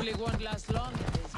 conflict won't last long in this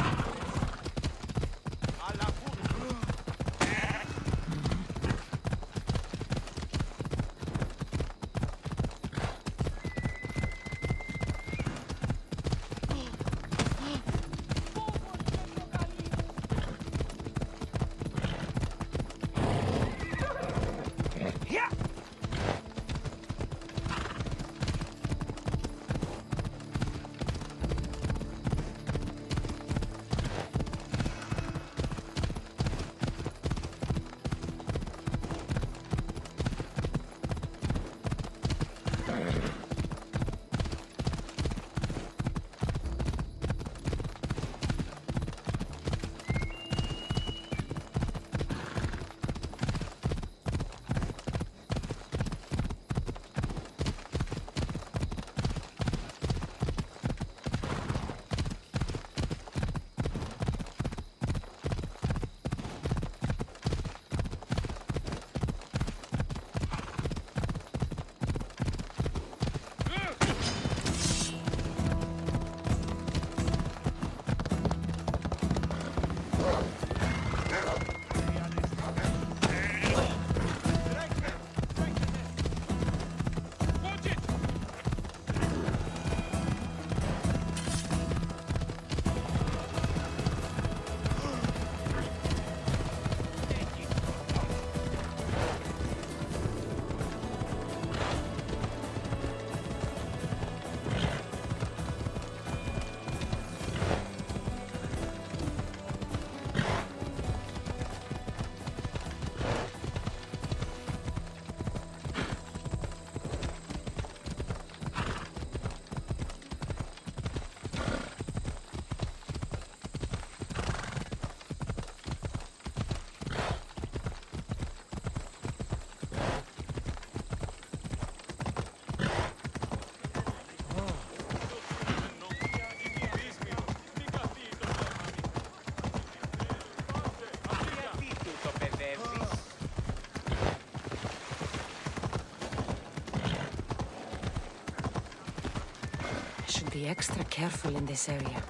Be extra careful in this area.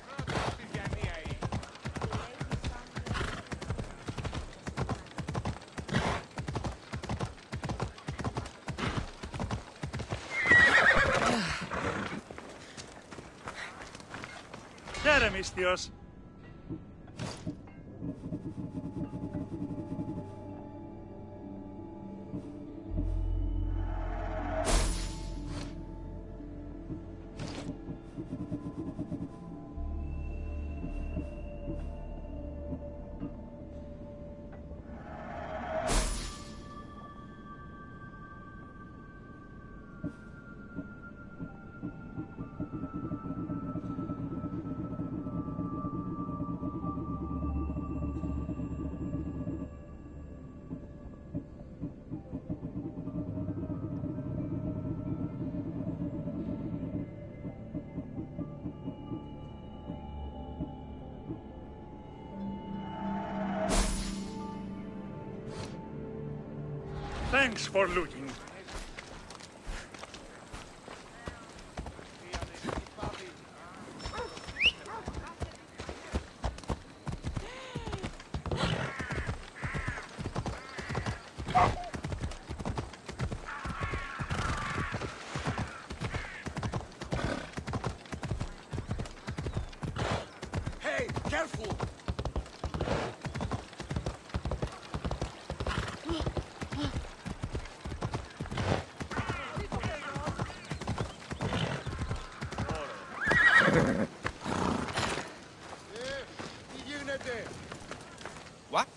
Teremistios. Thanks for looting. Hey, careful! What?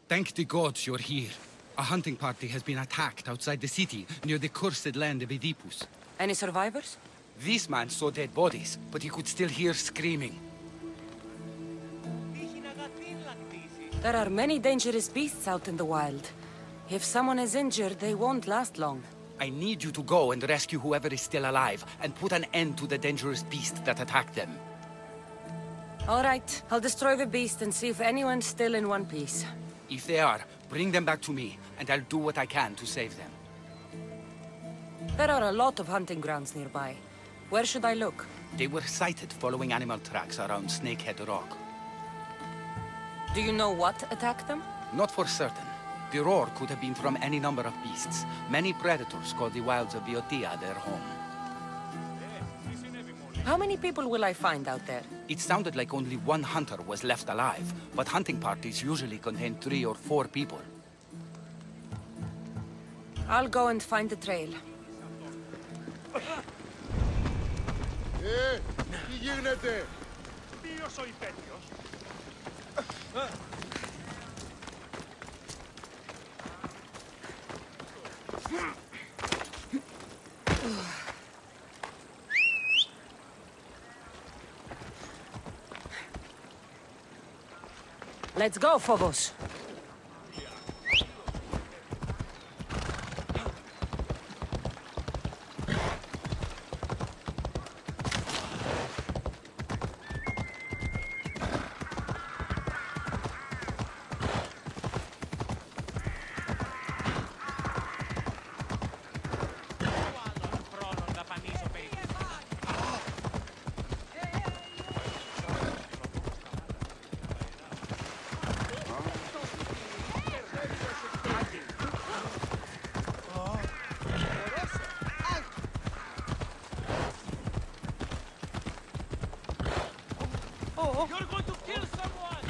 Thank the gods you're here. A hunting party has been attacked outside the city, near the cursed land of Oedipus. Any survivors? This man saw dead bodies, but he could still hear screaming. There are many dangerous beasts out in the wild. If someone is injured, they won't last long. I need you to go and rescue whoever is still alive, and put an end to the dangerous beast that attacked them. All right, I'll destroy the beast and see if anyone's still in one piece. If they are, Bring them back to me, and I'll do what I can to save them. There are a lot of hunting grounds nearby. Where should I look? They were sighted following animal tracks around Snakehead Rock. Do you know what attacked them? Not for certain. The roar could have been from any number of beasts. Many predators call the wilds of Biotia their home. How many people will I find out there? It sounded like only one hunter was left alive, but hunting parties usually contain 3 or 4 people. I'll go and find the trail. Τι γίνεται? Ποιος ο υπέτειος? Let's go, Phobos. You're going to kill someone!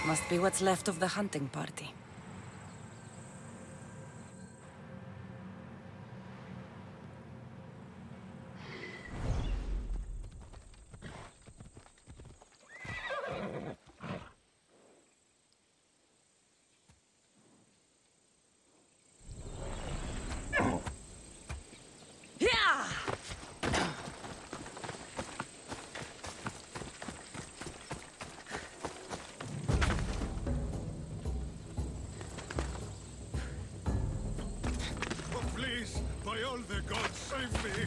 Must be what's left of the hunting party. Please, by all the gods, save me!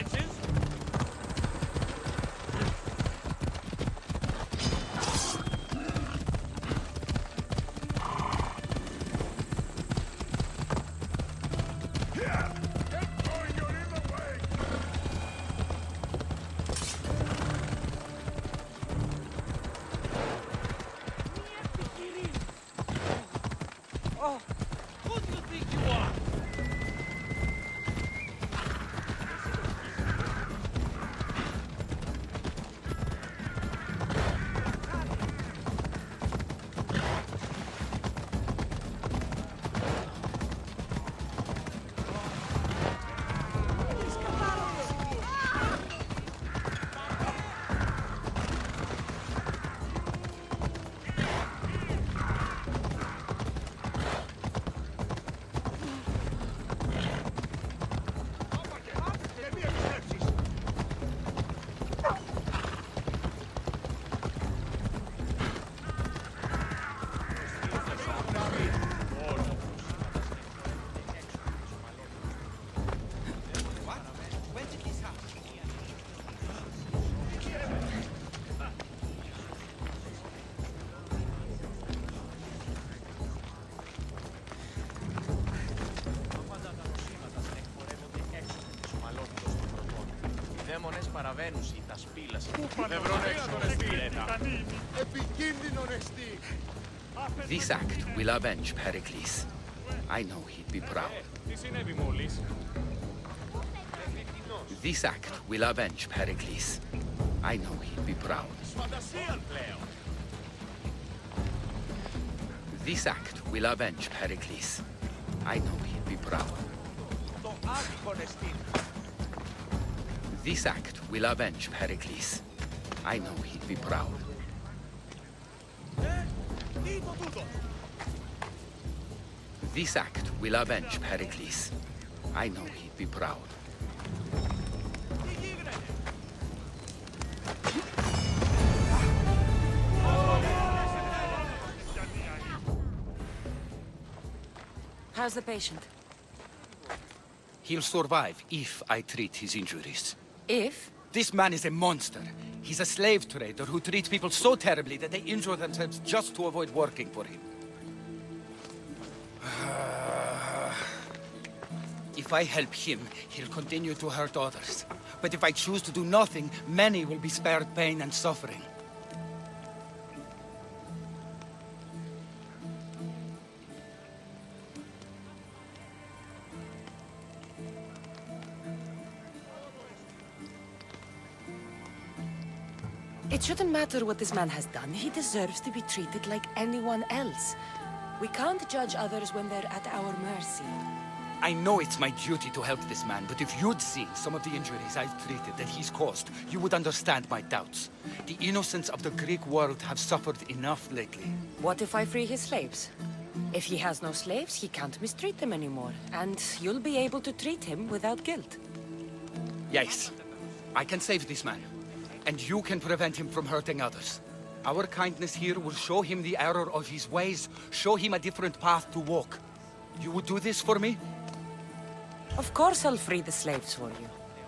trenches? Who do you think you are? δαίμονες παραβαίνουσι τα σπήλας. Επικίνδυνον εστί. This act will avenge Pericles. I know he'd be proud. Τι συνέβη μόλις? This act will avenge Pericles. I know he'd be proud. Φαντασίαν πλέον. This act will avenge Pericles. I know he'd be proud. Το άδικον εστίν. This act will avenge Pericles. I know he'd be proud. Τι το τούτο? This act will avenge Pericles. I know he'd be proud. Τι γίνεται? How's the patient? He'll survive if I treat his injuries. If? This man is a monster. He's a slave trader who treats people so terribly that they injure themselves just to avoid working for him. If I help him, he'll continue to hurt others. But if I choose to do nothing, many will be spared pain and suffering. It shouldn't matter what this man has done. He deserves to be treated like anyone else. We can't judge others when they're at our mercy. I know it's my duty to help this man, but if you'd seen some of the injuries I've treated that he's caused, you would understand my doubts. The innocents of the Greek world have suffered enough lately. What if I free his slaves? If he has no slaves, he can't mistreat them anymore, and you'll be able to treat him without guilt. Yes, I can save this man, and you can prevent him from hurting others. Our kindness here will show him the error of his ways, show him a different path to walk. You would do this for me? Of course I'll free the slaves for you.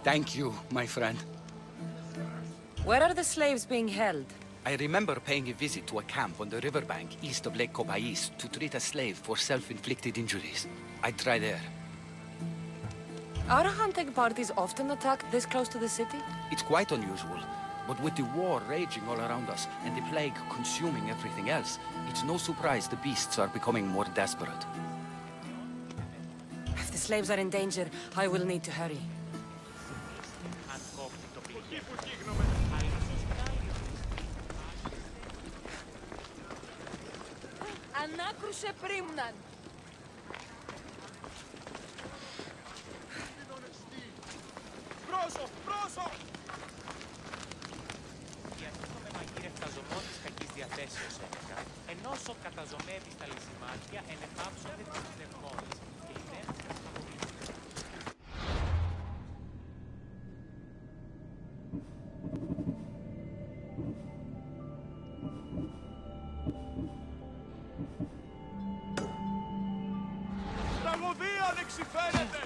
Thank you, my friend. Where are the slaves being held? I remember paying a visit to a camp on the riverbank east of Lake Copais to treat a slave for self-inflicted injuries. I'd try there. Are hunting parties often attacked this close to the city? It's quite unusual, but with the war raging all around us and the plague consuming everything else, it's no surprise the beasts are becoming more desperate. If the slaves are in danger, I will need to hurry. Ανάκρουσε πρίμναν. Πρόσω! Πρόσω! Διαθέτω με μαγείρε φταζωμό της κακής διαθέσεως έλεγα, ενώ όσο καταζωμεύει στα λυσιμάτια ενεπάψονται τις πνευμόνες και οι νέες αποβλήθηκαν. Τραγωδία δεξιφαίνεται!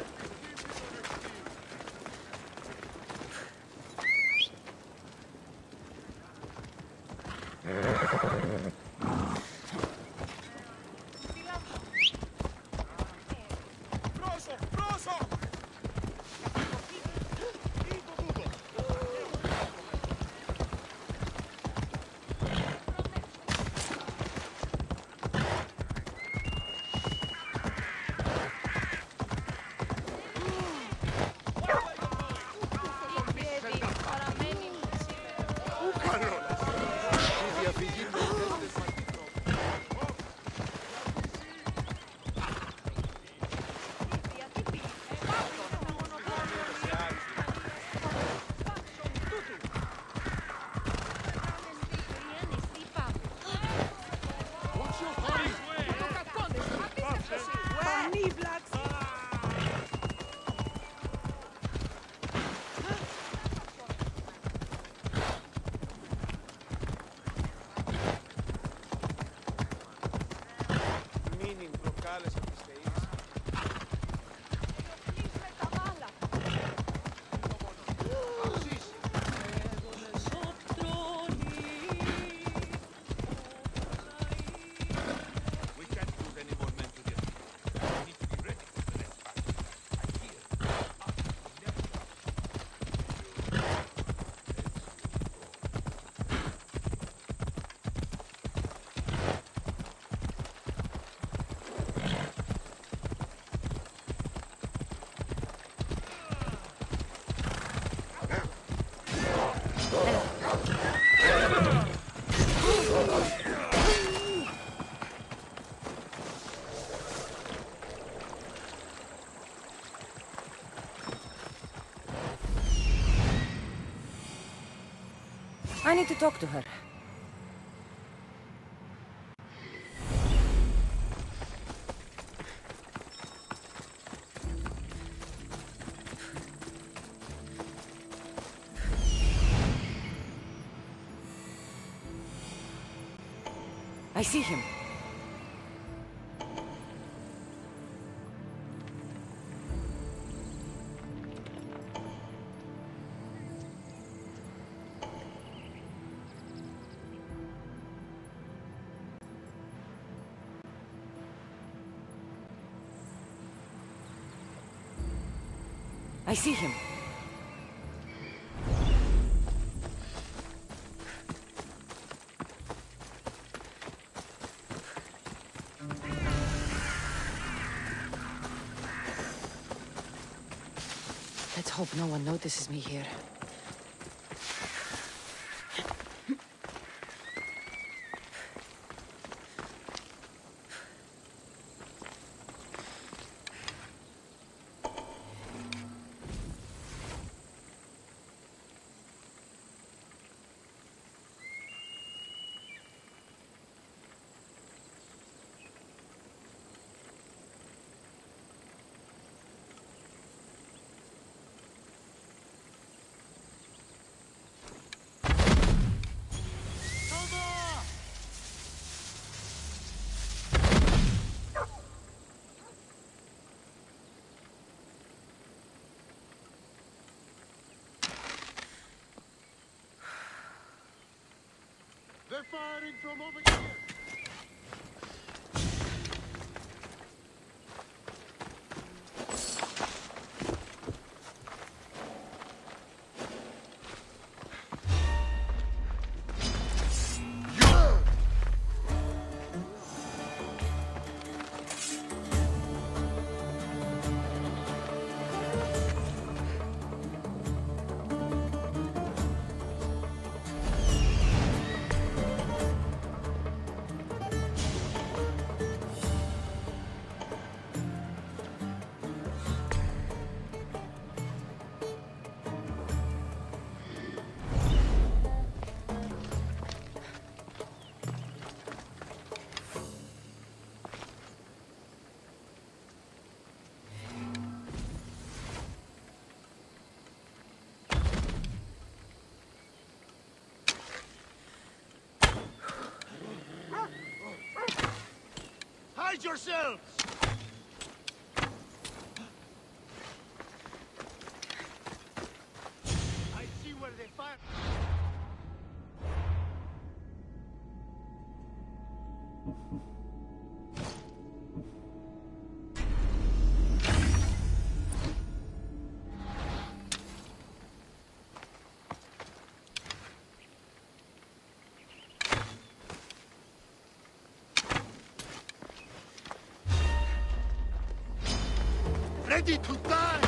I need to talk to her. I see him. I see him. Let's hope no one notices me here. They're firing from over here! Hide yourselves! I see where they fire. Ready to die!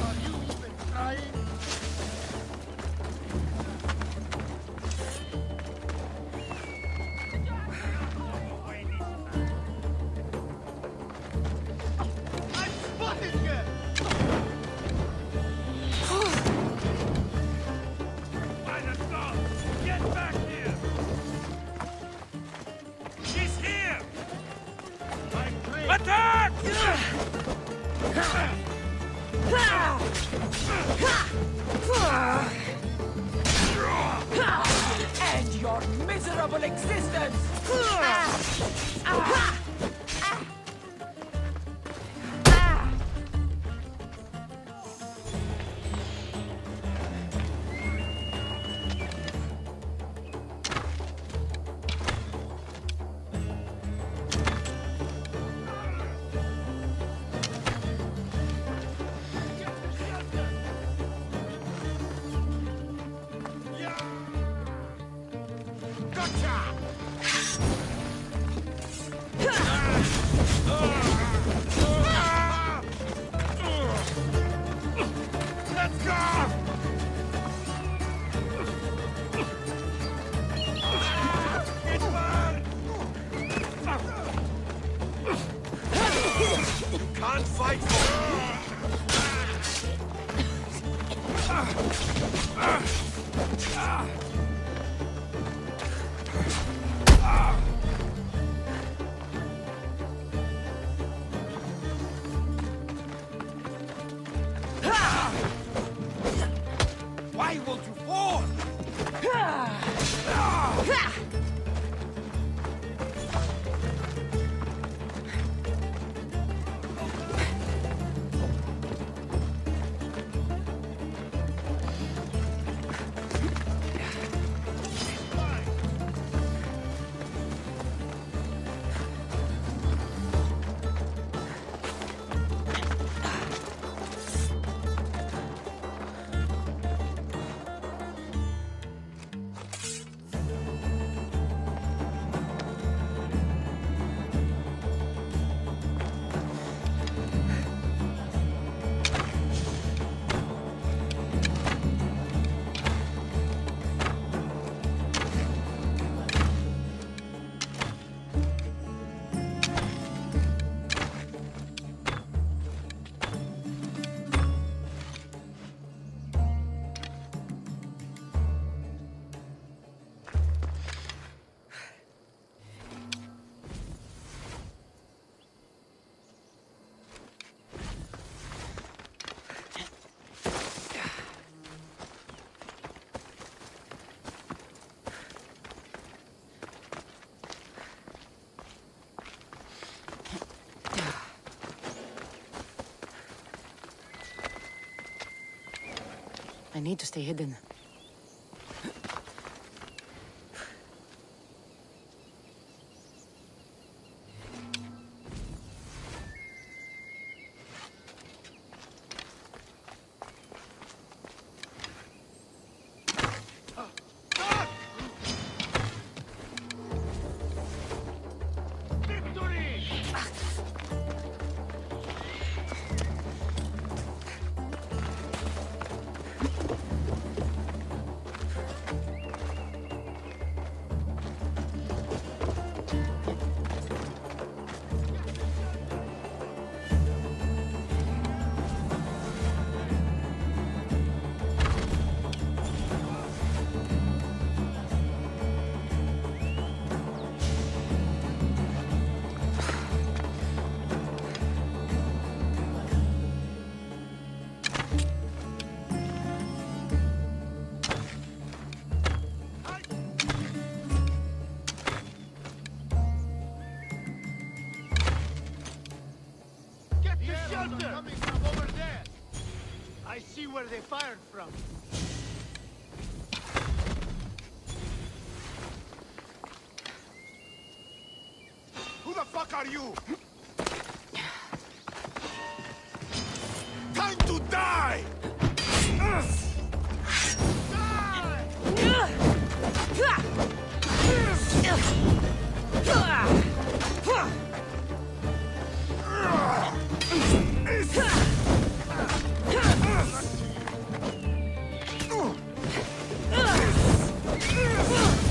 Are you even trying? I'm spotted here! By the gods! Get back here! She's here! Attack! End your miserable existence! Can't fight Why won't you fall? I need to stay hidden. coming from over there. I see where they fired from. are you? Time to die!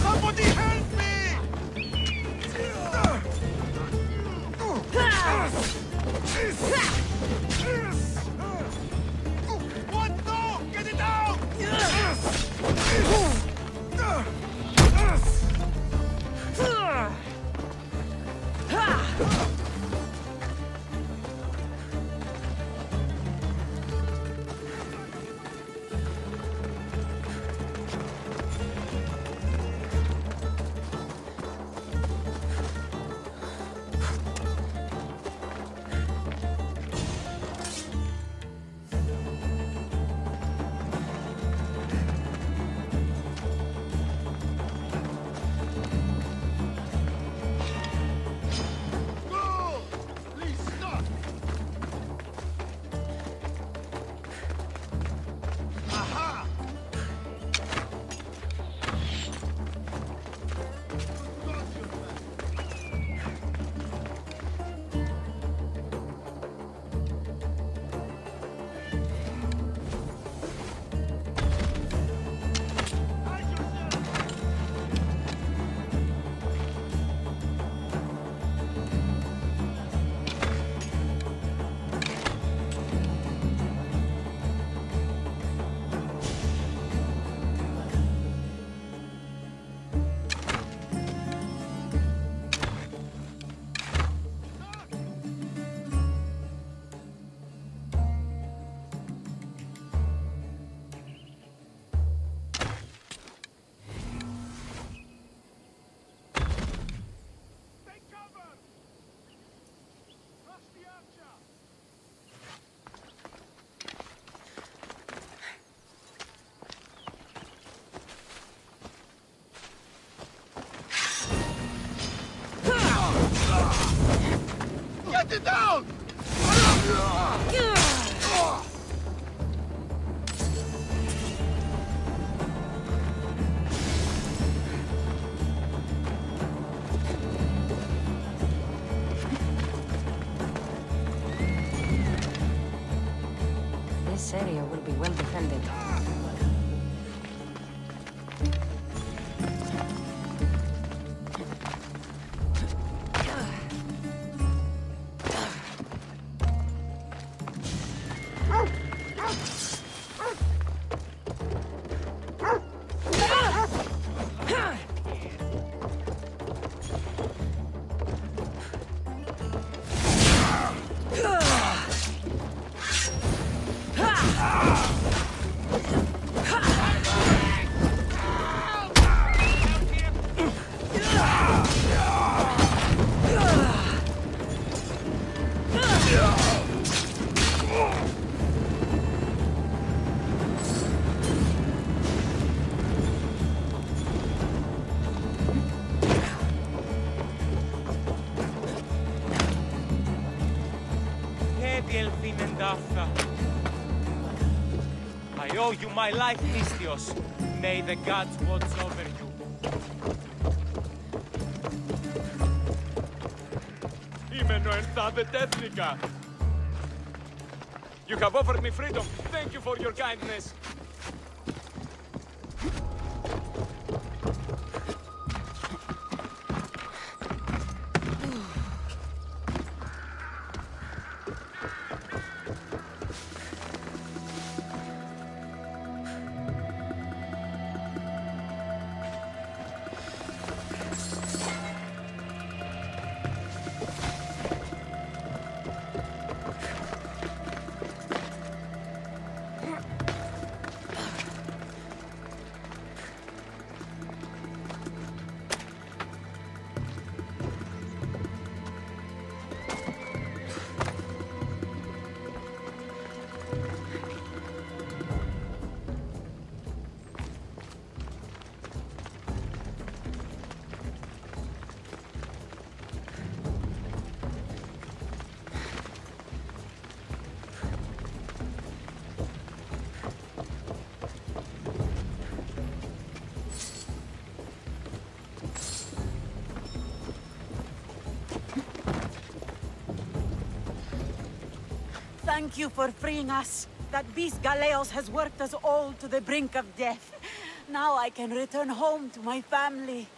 Somebody help me! What? No! Get it out! Go! Please stop! Aha! Got you, man. Hide yourself! Take cover! Rush the archer! Get it down! This area will be well defended. I owe you my life, Misthios. May the gods watch over you. You have offered me freedom. Thank you for your kindness. Thank you for freeing us. That beast Galeos has worked us all to the brink of death. Now I can return home to my family.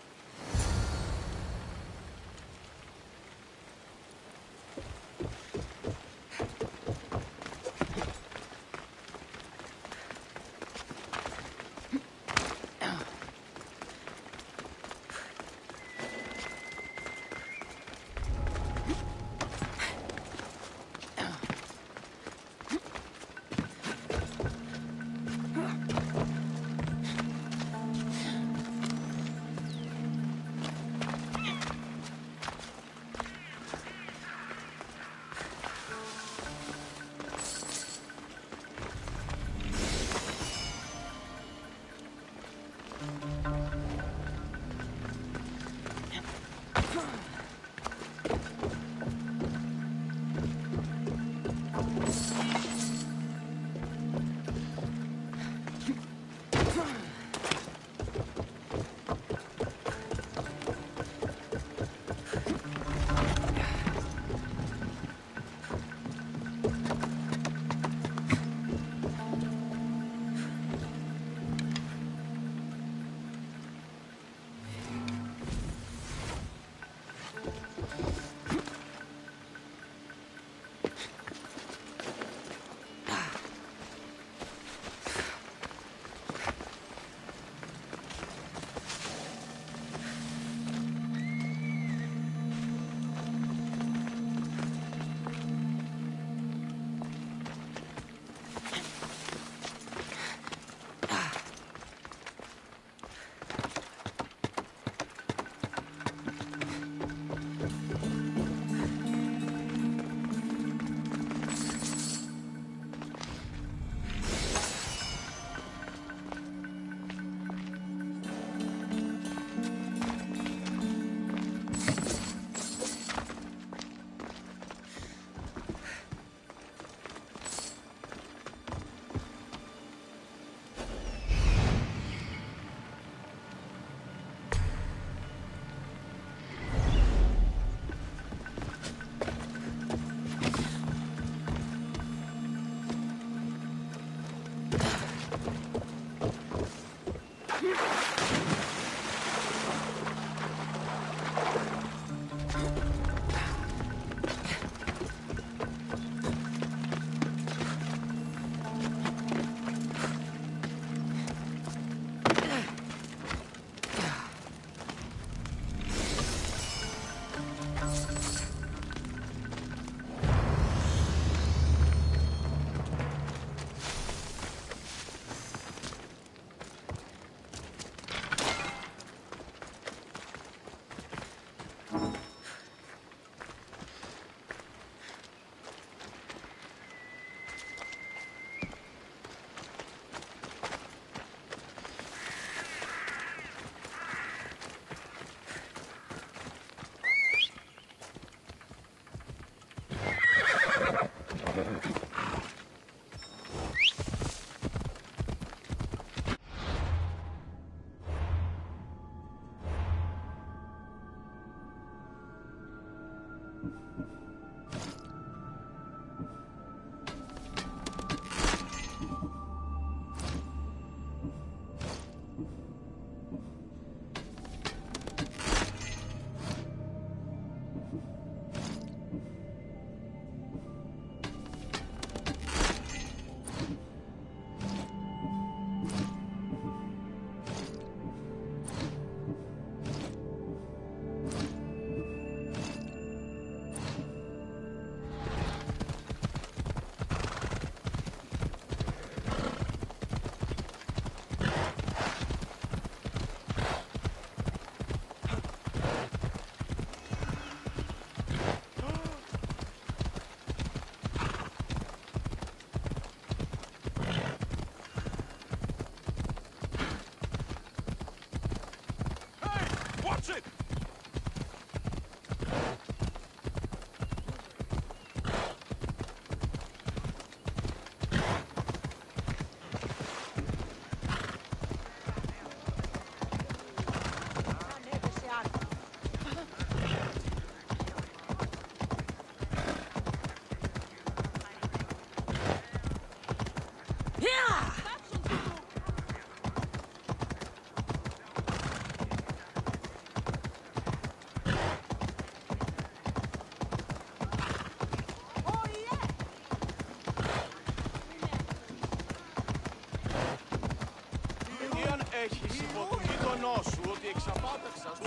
έχεις από τον γείτονό σου ότι εξαπάταξα στο...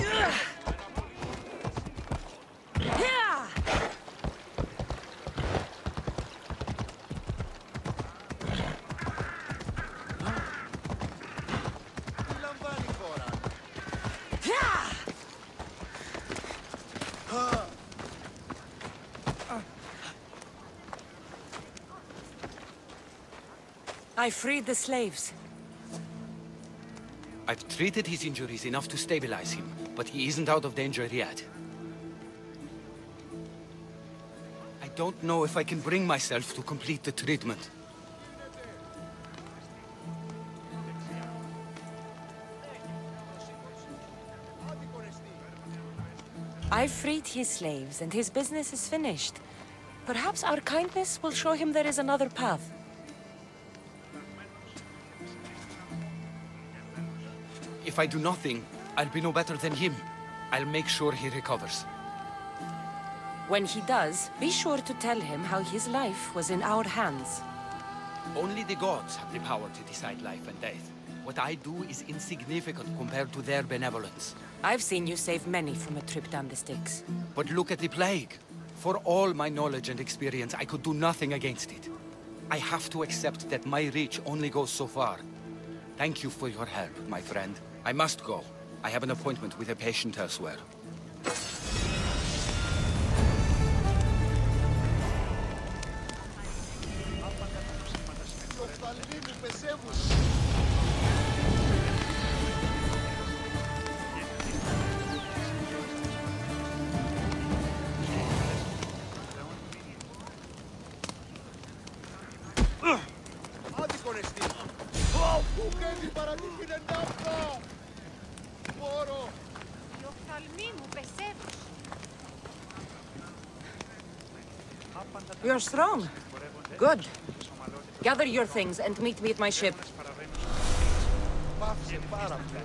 Τι λαμβάνει η χώρα? I freed the slaves. I've treated his injuries enough to stabilize him, but he isn't out of danger yet. I don't know if I can bring myself to complete the treatment. I've freed his slaves, and his business is finished. Perhaps our kindness will show him there is another path. If I do nothing, I'll be no better than him. I'll make sure he recovers. When he does, be sure to tell him how his life was in our hands. Only the gods have the power to decide life and death. What I do is insignificant compared to their benevolence. I've seen you save many from a trip down the Styx. But look at the plague. For all my knowledge and experience, I could do nothing against it. I have to accept that my reach only goes so far. Thank you for your help, my friend. I must go. I have an appointment with a patient elsewhere. Άδικο νεστή. Πού κάνει παρατήχει ναύτα. Πόρο. Οι οφθαλμοί μου πεσεύουν. You're strong. Good. Gather your things and meet me at my ship. Πάυσε πάρα πολύ.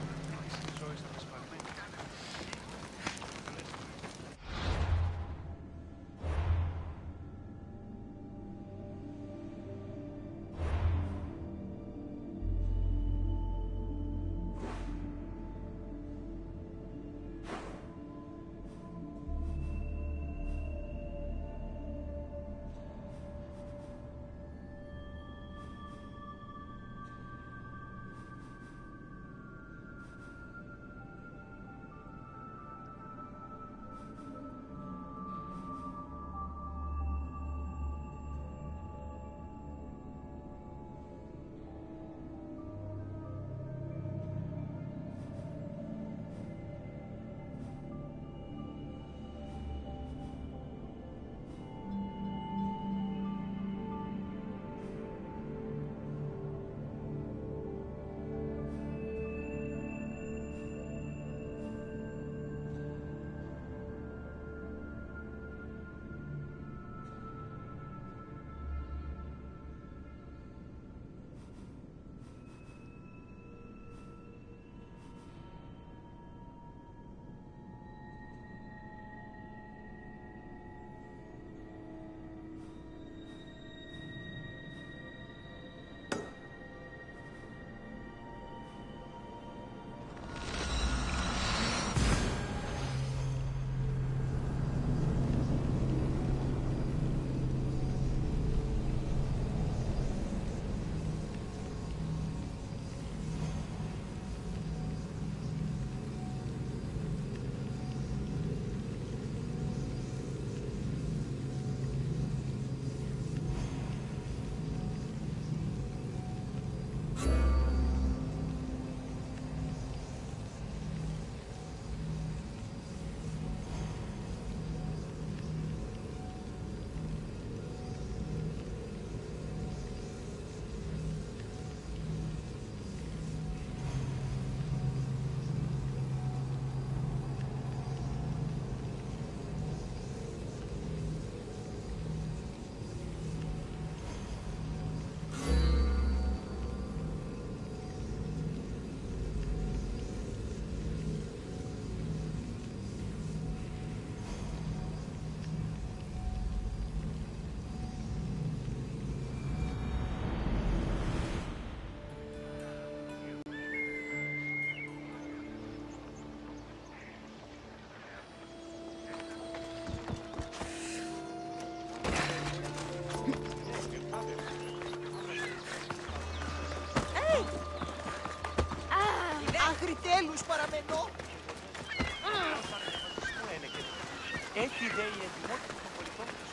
Έχει ιδέα η ετοιμότητα των πολιτών του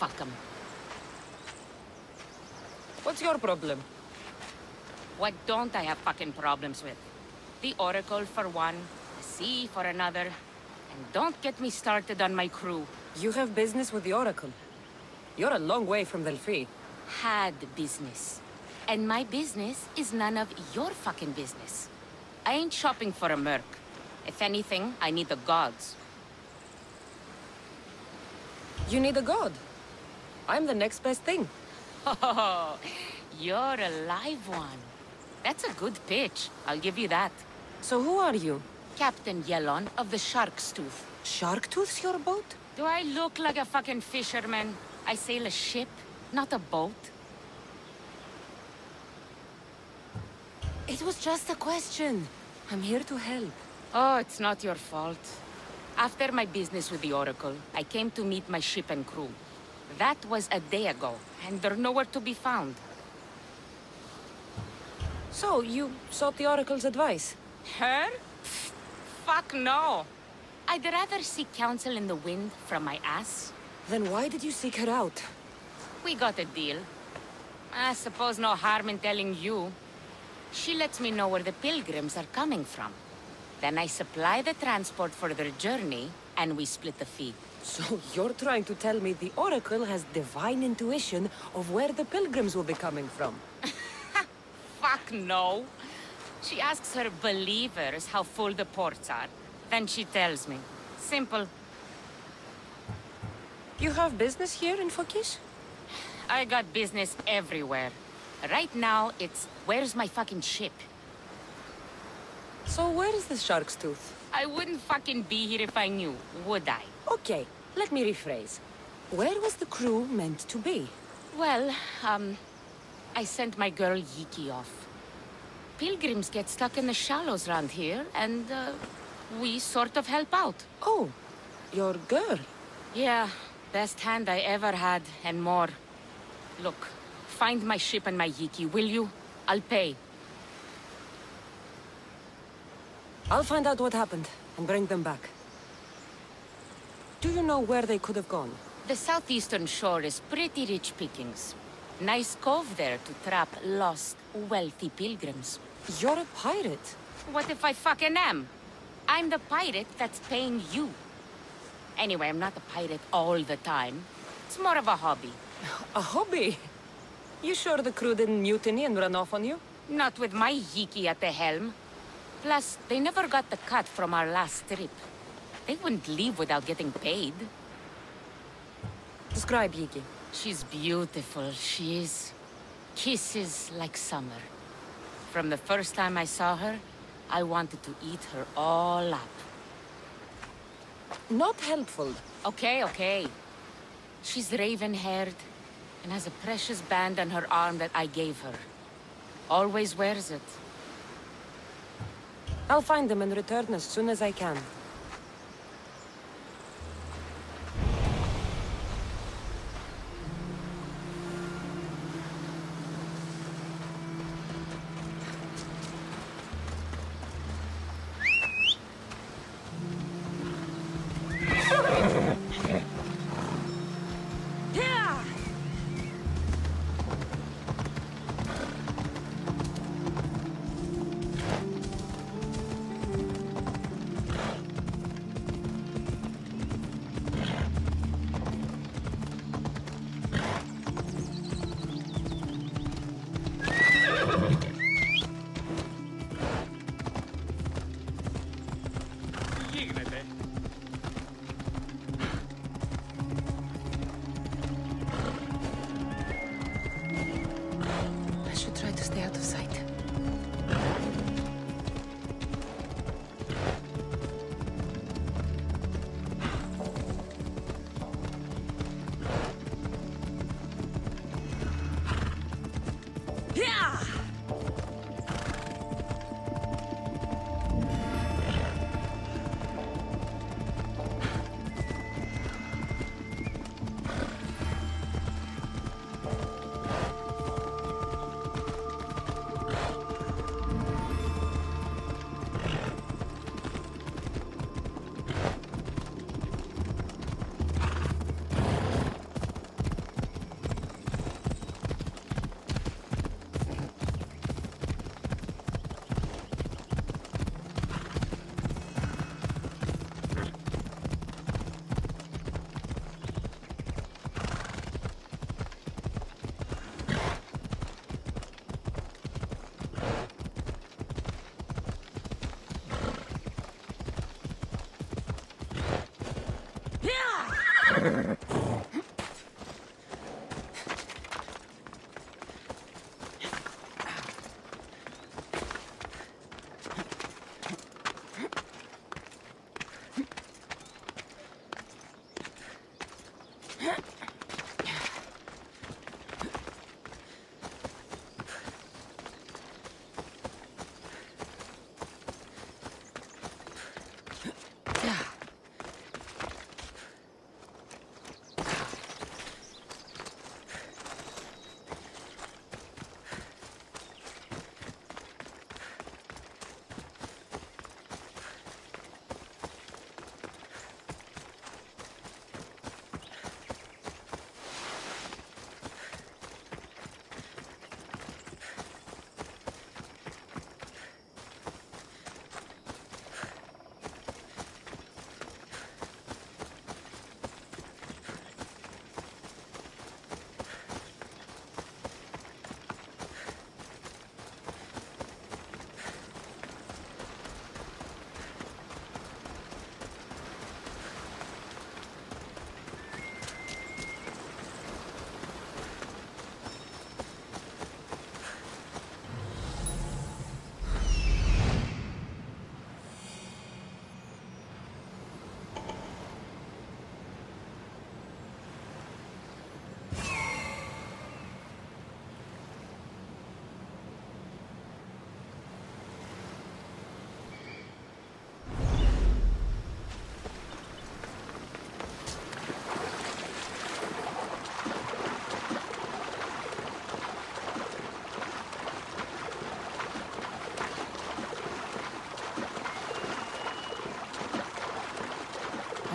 Fuck 'em. What's your problem? What don't I have fucking problems with? The Oracle for one, the sea for another, and don't get me started on my crew. You have business with the Oracle. You're a long way from Delphi. Had business. And my business is none of your fucking business. I ain't shopping for a merc. If anything, I need the gods. You need a god. I'm the next best thing. Oh, you're a live one. That's a good pitch, I'll give you that. So who are you? Captain Yellon of the Shark's Tooth. Sharktooth's your boat? Do I look like a fucking fisherman? I sail a ship, not a boat. It was just a question. I'm here to help. Oh, it's not your fault. After my business with the Oracle, I came to meet my ship and crew. That was a day ago, and they're nowhere to be found. So, you sought the Oracle's advice? Her? Pfft, fuck no. I'd rather seek counsel in the wind from my ass. Then why did you seek her out? We got a deal. I suppose no harm in telling you. She lets me know where the pilgrims are coming from. Then I supply the transport for their journey, and we split the fee. So you're trying to tell me the Oracle has divine intuition of where the pilgrims will be coming from? Fuck no. She asks her believers how full the ports are. Then she tells me. Simple. You have business here in Fokish? I got business everywhere. Right now, it's where's my fucking ship? So where is the Shark's Tooth? I wouldn't fucking be here if I knew, would I? Okay, let me rephrase. Where was the crew meant to be? Well, I sent my girl Yiki off. Pilgrims get stuck in the shallows around here, and, we sort of help out. Oh, your girl. Yeah, best hand I ever had, and more. Look, find my ship and my Yiki, will you? I'll pay. I'll find out what happened and bring them back. Do you know where they could have gone? The southeastern shore is pretty rich pickings. Nice cove there to trap lost, wealthy pilgrims. You're a pirate. What if I fucking am? I'm the pirate that's paying you. Anyway, I'm not a pirate all the time. It's more of a hobby. A hobby? You sure the crew didn't mutiny and run off on you? Not with my Yiki at the helm. Plus, they never got the cut from our last trip. They wouldn't leave without getting paid. Describe Yiki. She's beautiful, she is. Kisses like summer. From the first time I saw her, I wanted to eat her all up. Not helpful. Okay. She's raven-haired and has a precious band on her arm that I gave her. Always wears it. I'll find them and return as soon as I can.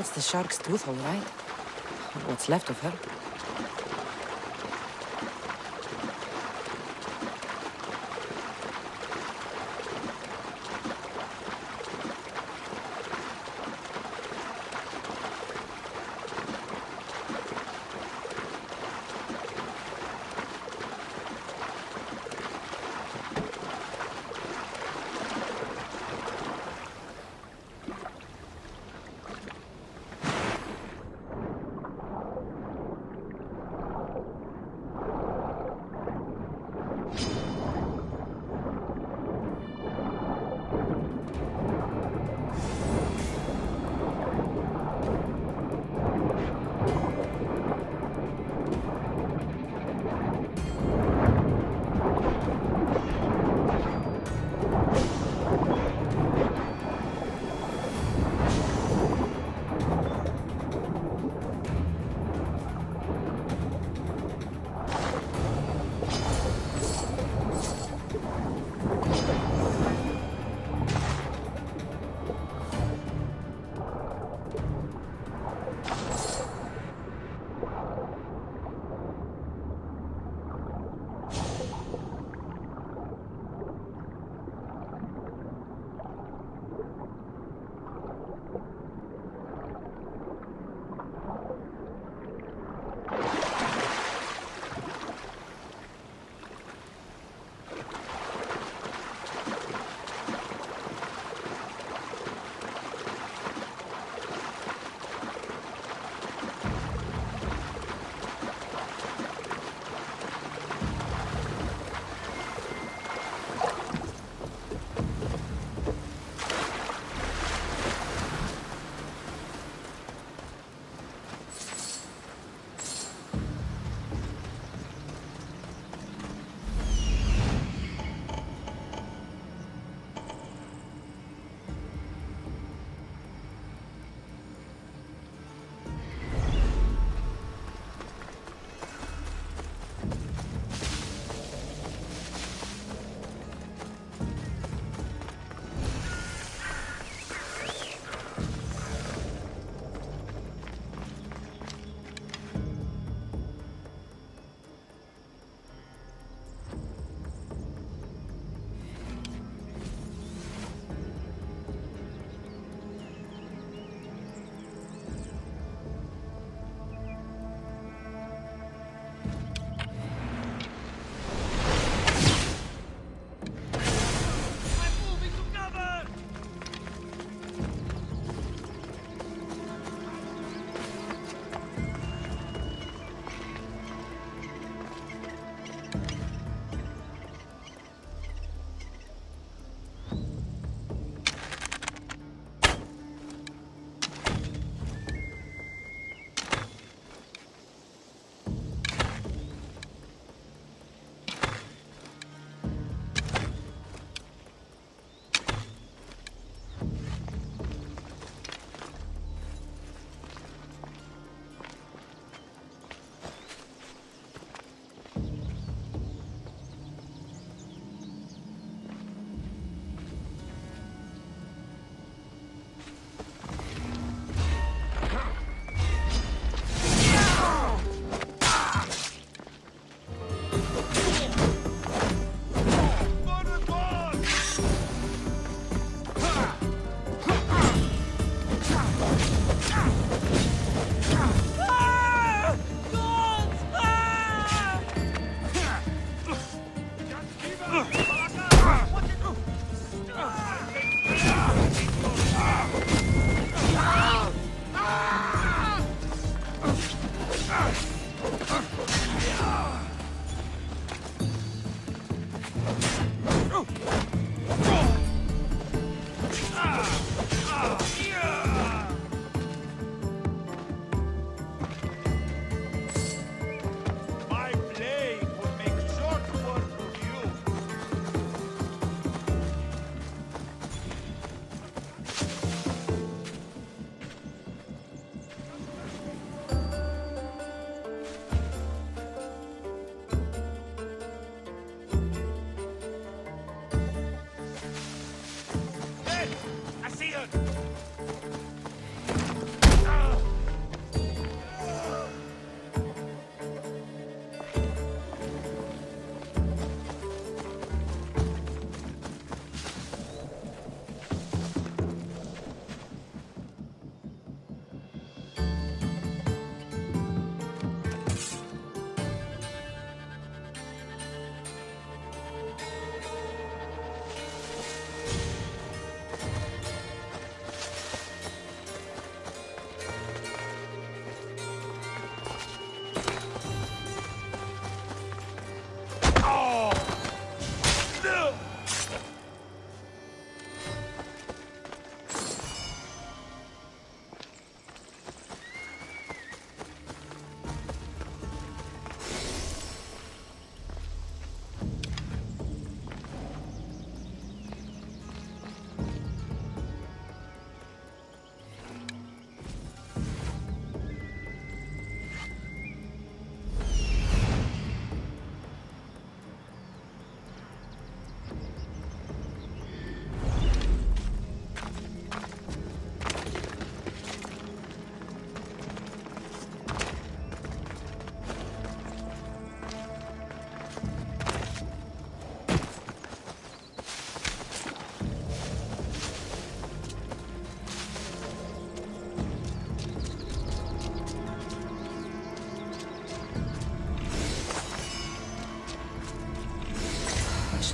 That's the shark's tooth, all right. What's left of her.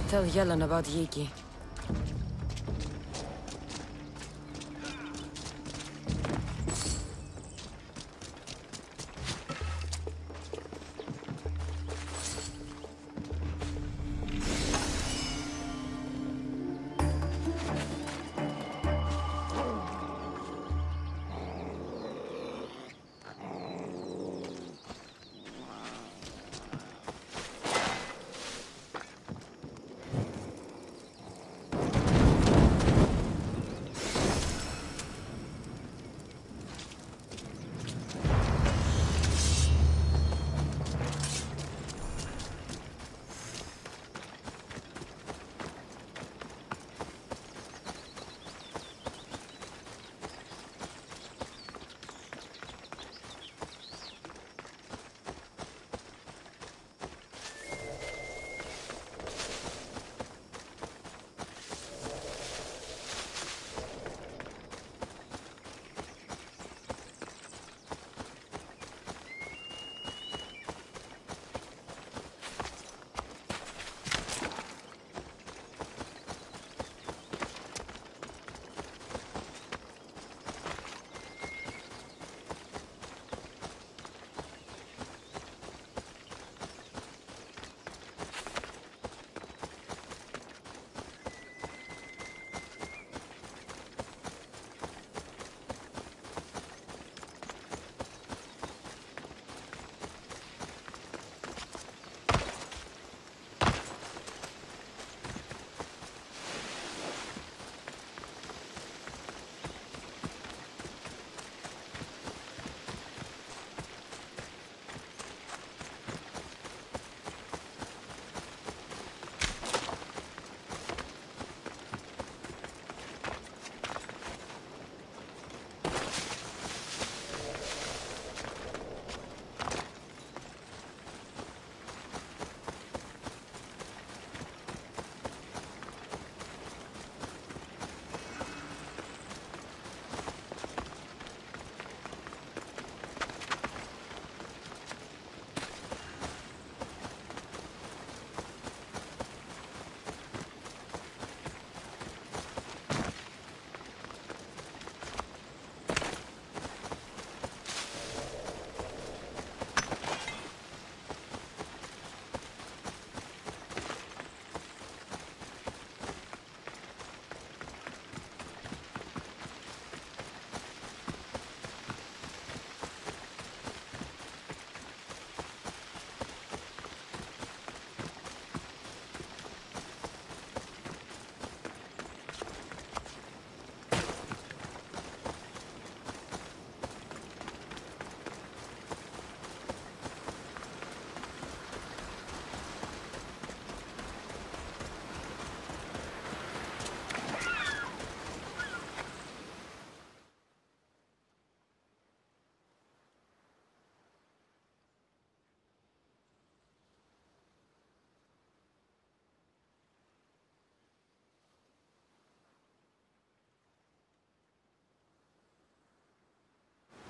tell Yellen about Yiki.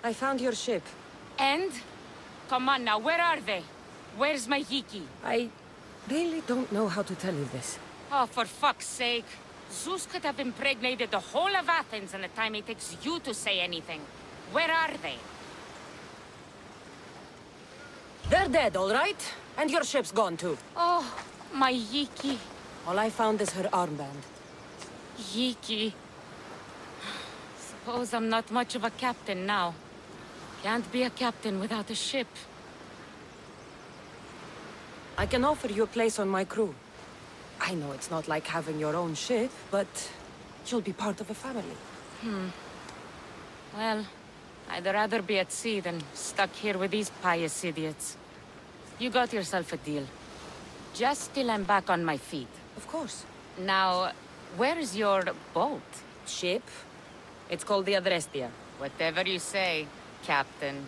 I found your ship. And? Come on now, where are they? Where's my Yiki? I really don't know how to tell you this. Oh, for fuck's sake. Zeus could have impregnated the whole of Athens in the time it takes you to say anything. Where are they? They're dead, all right? And your ship's gone too. Oh, my Yiki. All I found is her armband. Yiki. Suppose I'm not much of a captain now. Can't be a captain without a ship. I can offer you a place on my crew. I know it's not like having your own ship, but you'll be part of a family. Well, I'd rather be at sea than stuck here with these pious idiots. You got yourself a deal. Just till I'm back on my feet. Of course. Now, where's your boat? Ship? It's called the Adrestia. Whatever you say, Captain.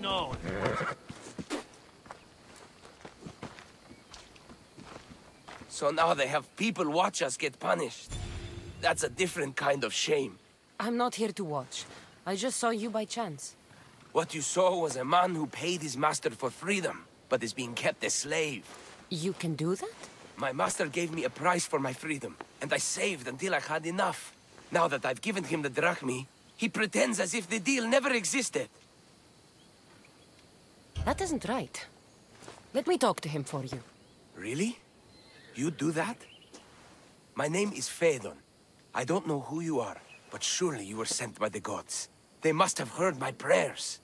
known. So now they have people watch us get punished. That's a different kind of shame. I'm not here to watch. I just saw you by chance. What you saw was a man who paid his master for freedom, but is being kept a slave. You can do that? My master gave me a price for my freedom, and I saved until I had enough. Now that I've given him the drachmi, he pretends as if the deal never existed. That isn't right. Let me talk to him for you. Really? You do that? My name is Phaedon. I don't know who you are, but surely you were sent by the gods. They must have heard my prayers.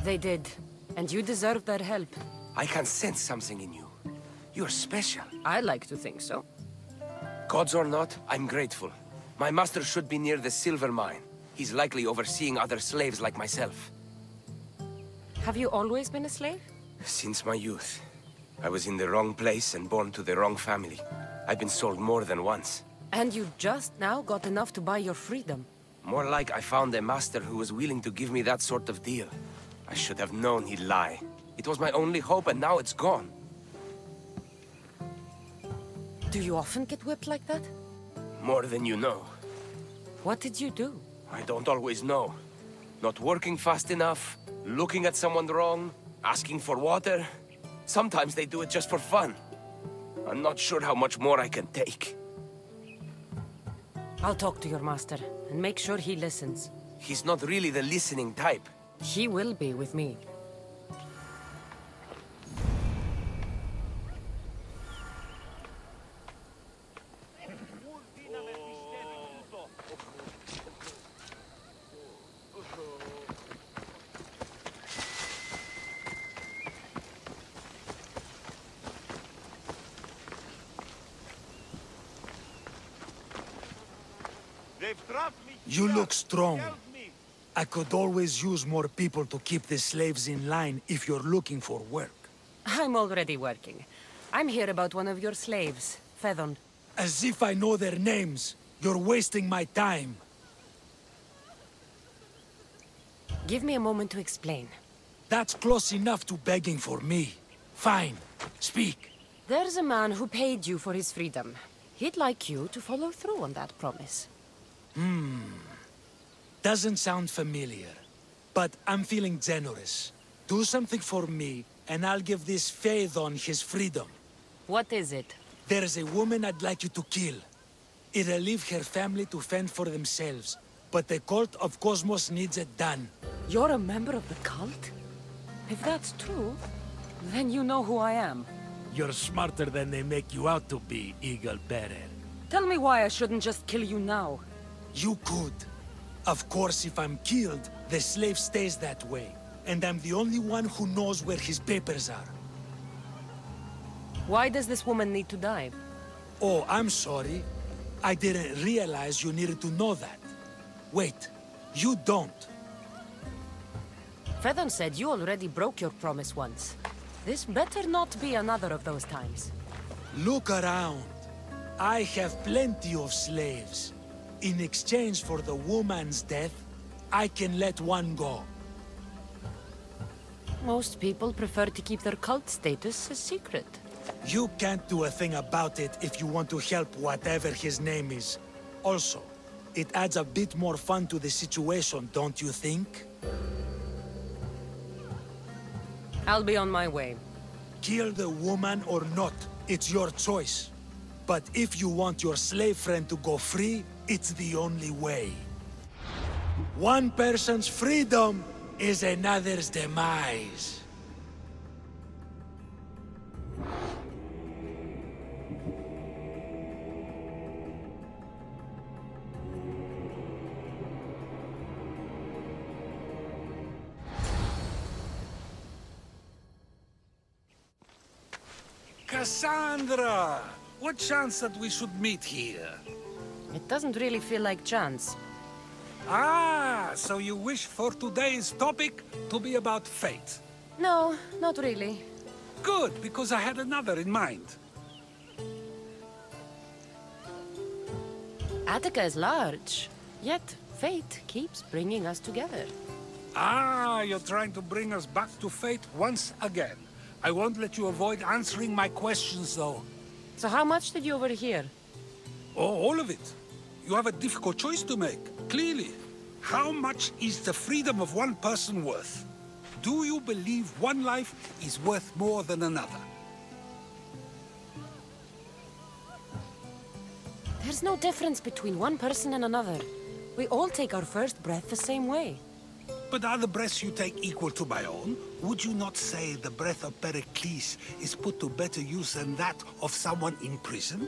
They did, and you deserve their help. I can sense something in you. You're special. I like to think so. Gods or not, I'm grateful. My master should be near the silver mine. He's likely overseeing other slaves like myself. Have you always been a slave? Since my youth. I was in the wrong place and born to the wrong family. I've been sold more than once. And you just now got enough to buy your freedom. More like I found a master who was willing to give me that sort of deal. I should have known he'd lie. It was my only hope, and now it's gone. Do you often get whipped like that? More than you know. What did you do? I don't always know. Not working fast enough, looking at someone wrong, asking for water. Sometimes they do it just for fun. I'm not sure how much more I can take. I'll talk to your master, and make sure he listens. He's not really the listening type. He will be with me. You look strong. I could always use more people to keep the slaves in line if you're looking for work. I'm already working. I'm here about one of your slaves, Phaedon. As if I know their names. You're wasting my time. Give me a moment to explain. That's close enough to begging for me. Fine. Speak. There's a man who paid you for his freedom. He'd like you to follow through on that promise. Doesn't sound familiar. But I'm feeling generous. Do something for me, and I'll give this Phaedon his freedom. What is it? There's a woman I'd like you to kill. It'll leave her family to fend for themselves. But the cult of Cosmos needs it done. You're a member of the cult? If that's true, then you know who I am. You're smarter than they make you out to be, Eagle Bearer. Tell me why I shouldn't just kill you now. You could. Of course, if I'm killed, the slave stays that way. And I'm the only one who knows where his papers are. Why does this woman need to die? Oh, I'm sorry. I didn't realize you needed to know that. Wait, you don't. Phaedon said you already broke your promise once. This better not be another of those times. Look around. I have plenty of slaves. In exchange for the woman's death, I can let one go. Most people prefer to keep their cult status a secret. You can't do a thing about it if you want to help whatever his name is. Also, it adds a bit more fun to the situation, don't you think? I'll be on my way. Kill the woman or not, it's your choice. But if you want your slave friend to go free, it's the only way. One person's freedom is another's demise. Cassandra! What chance that we should meet here? It doesn't really feel like chance. Ah, so you wish for today's topic to be about fate? No, not really. Good, because I had another in mind. Attica is large, yet Fate keeps bringing us together. Ah, you're trying to bring us back to fate once again. I won't let you avoid answering my questions, though. So how much did you overhear? Oh, all of it. You have a difficult choice to make, clearly. How much is the freedom of one person worth? Do you believe one life is worth more than another? There's no difference between one person and another. We all take our first breath the same way. But are the breaths you take equal to my own? Would you not say the breath of Pericles is put to better use than that of someone in prison?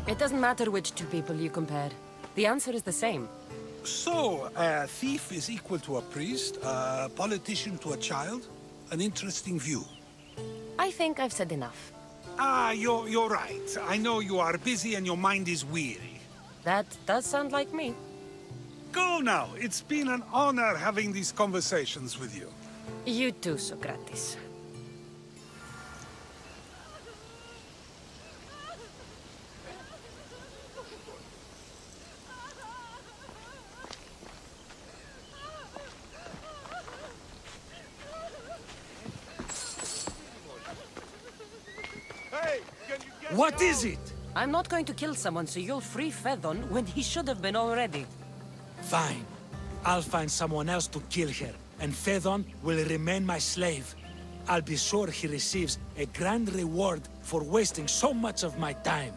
It doesn't matter which two people you compare. The answer is the same. So, a thief is equal to a priest, a politician to a child? An interesting view. I think I've said enough. Ah, you're right. I know you are busy and your mind is weary. That does sound like me. Go now. It's been an honor having these conversations with you. You too, Socrates. Hey, can you get What me is out? it? I'm not going to kill someone so you'll free Fedon when he should have been already. Fine. I'll find someone else to kill her, and Fedon will remain my slave. I'll be sure he receives a grand reward for wasting so much of my time.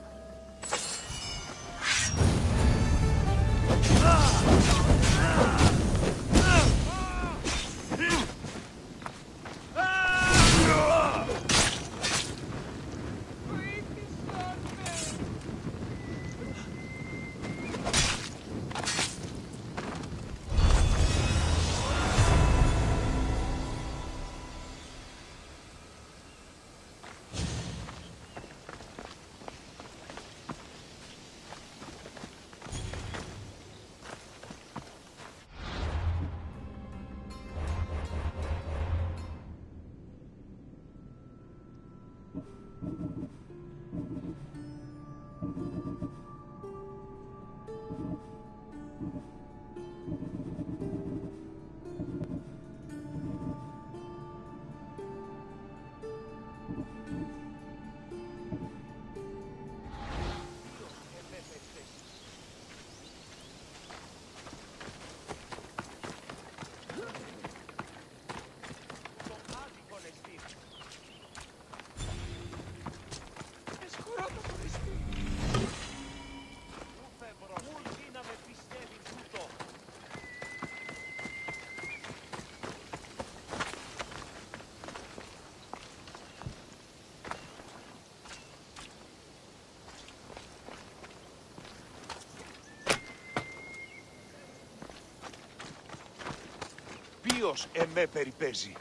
Ποιος εμέ περιπέζει.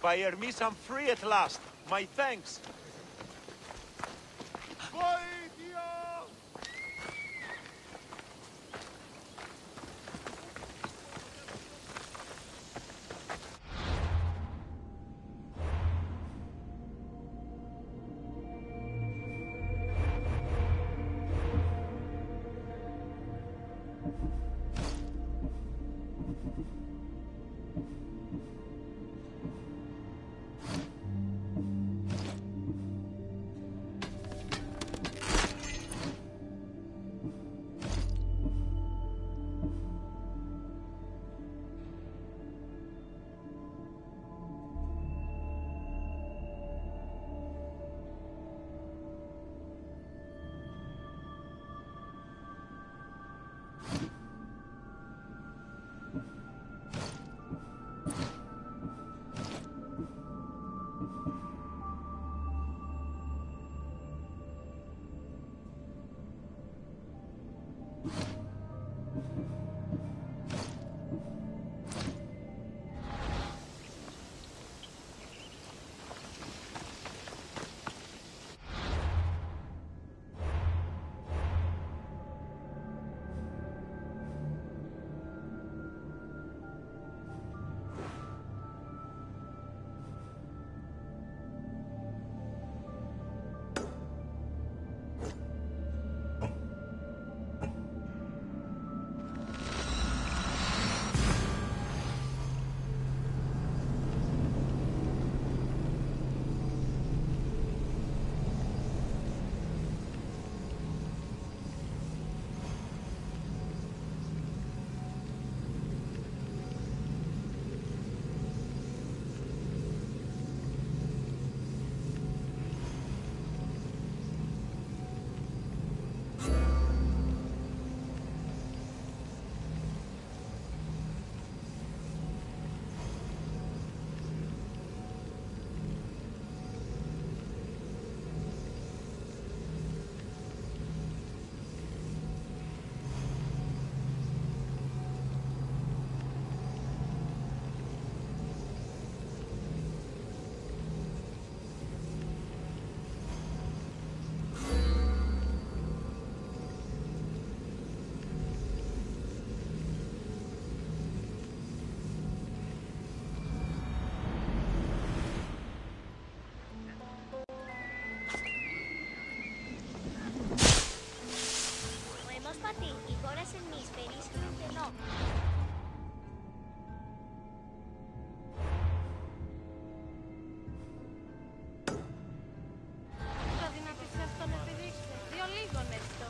By Hermes, I'm free at last. My thanks. Βοήθεια! εμίσφαιρης ενώ το δυνατής αυτό να επιδείξετε. Δύο λίγων αυτό.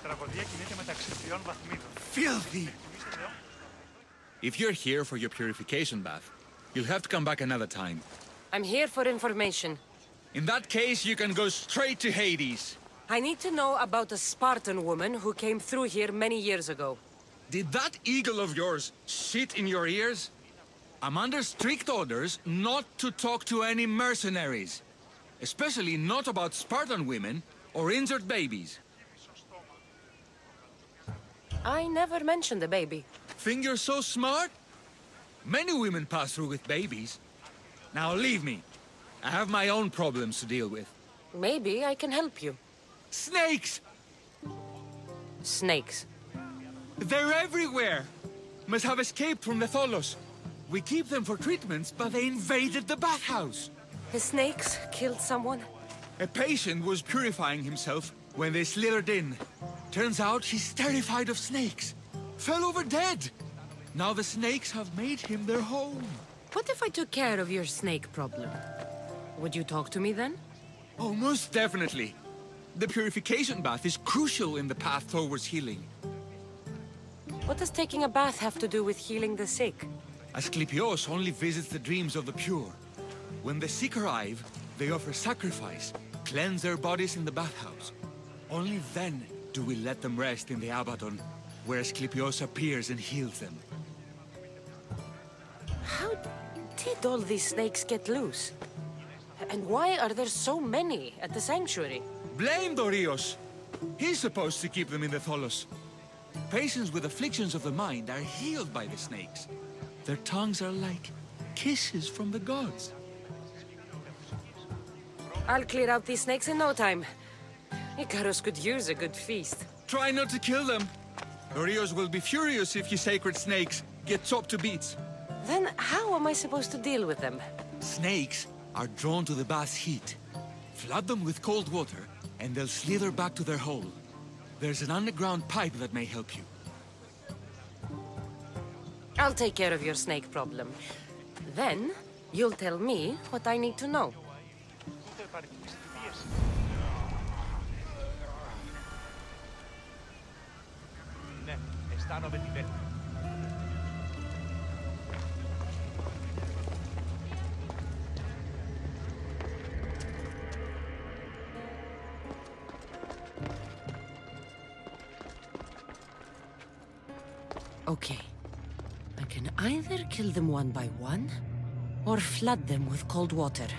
Τραγωδία κινείται μεταξύ τριών βαθμίδων. Filthy! If you're here for your purification bath, you'll have to come back another time. I'm here for information. In that case, you can go straight to Hades. I need to know about a Spartan woman who came through here many years ago. Did that eagle of yours shit in your ears? I'm under strict orders not to talk to any mercenaries. Especially not about Spartan women or injured babies. I never mentioned a baby. Think you're so smart? Many women pass through with babies. Now leave me. I have my own problems to deal with. Maybe I can help you. Snakes! Snakes. They're everywhere! Must have escaped from the Tholos. We keep them for treatments, but they invaded the bathhouse. The snakes killed someone? A patient was purifying himself when they slithered in. Turns out he's terrified of snakes. Fell over dead. Now the snakes have made him their home. What if I took care of your snake problem? Would you talk to me then? Oh, most definitely. The purification bath is crucial in the path towards healing. What does taking a bath have to do with healing the sick? Asclepios only visits the dreams of the pure. When the sick arrive, they offer sacrifice, cleanse their bodies in the bathhouse. Only then do we let them rest in the Abaddon, where Asclepios appears and heals them. How did all these snakes get loose? And why are there so many at the sanctuary? Blame Dorios! He's supposed to keep them in the Tholos. Patients with afflictions of the mind are healed by the snakes. Their tongues are like kisses from the gods. I'll clear out these snakes in no time. Icarus could use a good feast. Try not to kill them. Dorios will be furious if you sacred snakes get chopped to bits. Then how am I supposed to deal with them? Snakes are drawn to the bath's heat. Flood them with cold water, and they'll slither back to their hole. There's an underground pipe that may help you. I'll take care of your snake problem. Then, you'll tell me what I need to know. Ναι, αισθάνομαι την πέτρα. Okay. I can either kill them one by one, or flood them with cold water.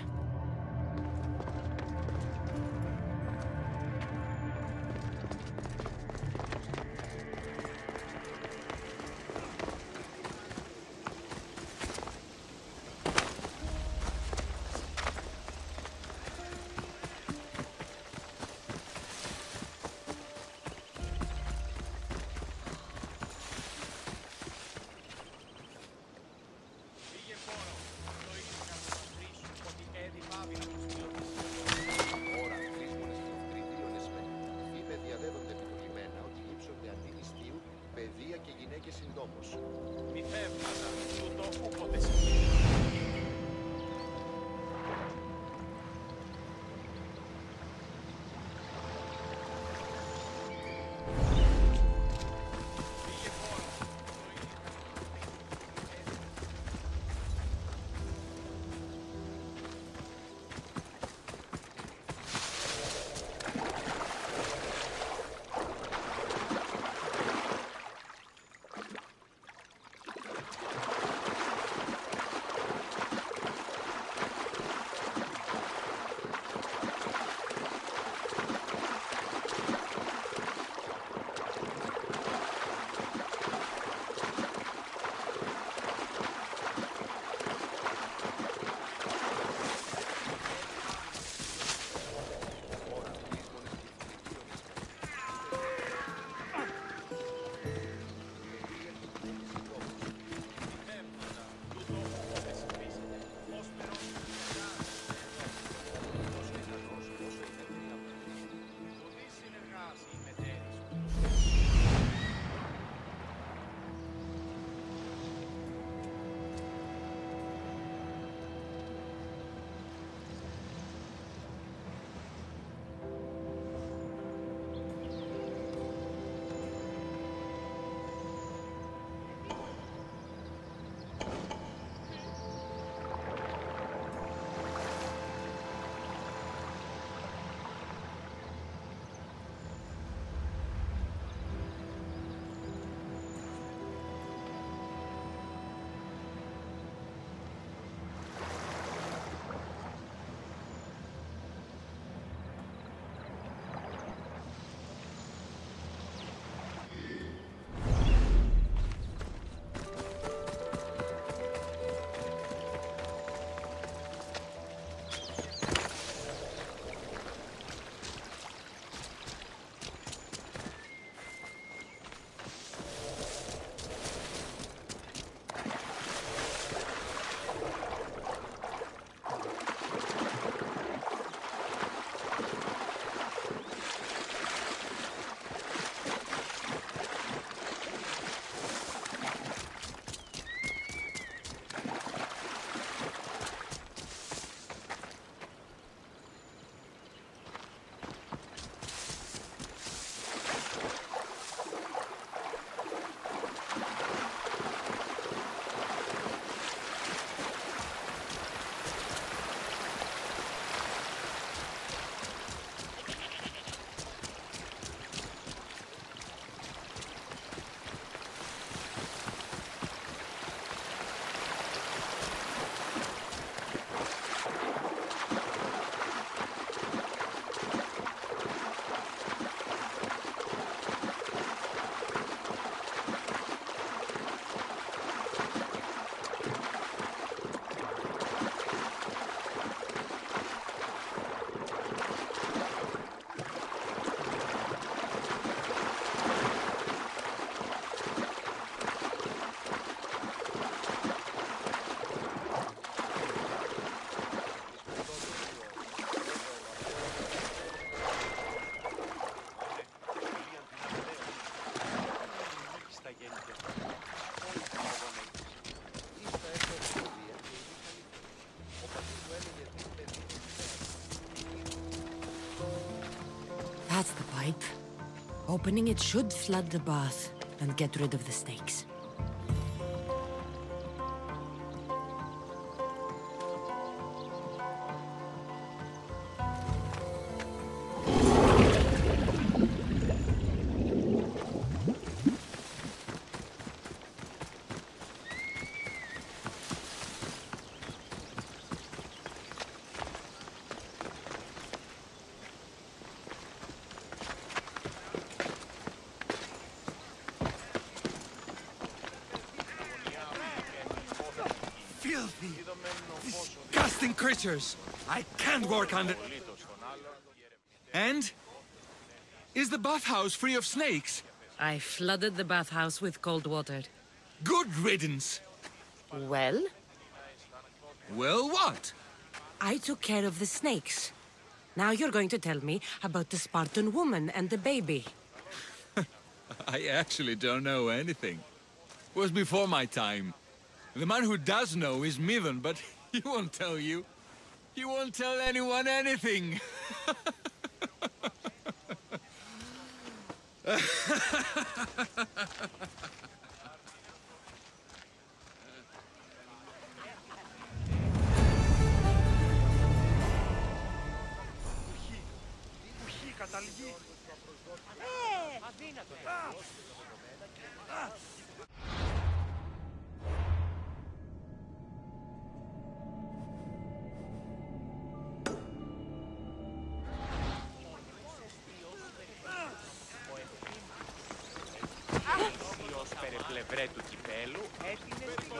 That's the pipe. Opening it should flood the bath and get rid of the snakes. Filthy, disgusting creatures! I can't work under... And? Is the bathhouse free of snakes? I flooded the bathhouse with cold water. Good riddance! Well? Well, what? I took care of the snakes. Now you're going to tell me about the Spartan woman and the baby. I actually don't know anything. It was before my time. The man who does know is Mivan, but he won't tell you. He won't tell anyone anything. Περεπλευρέ του κυπέλου έτεινε στην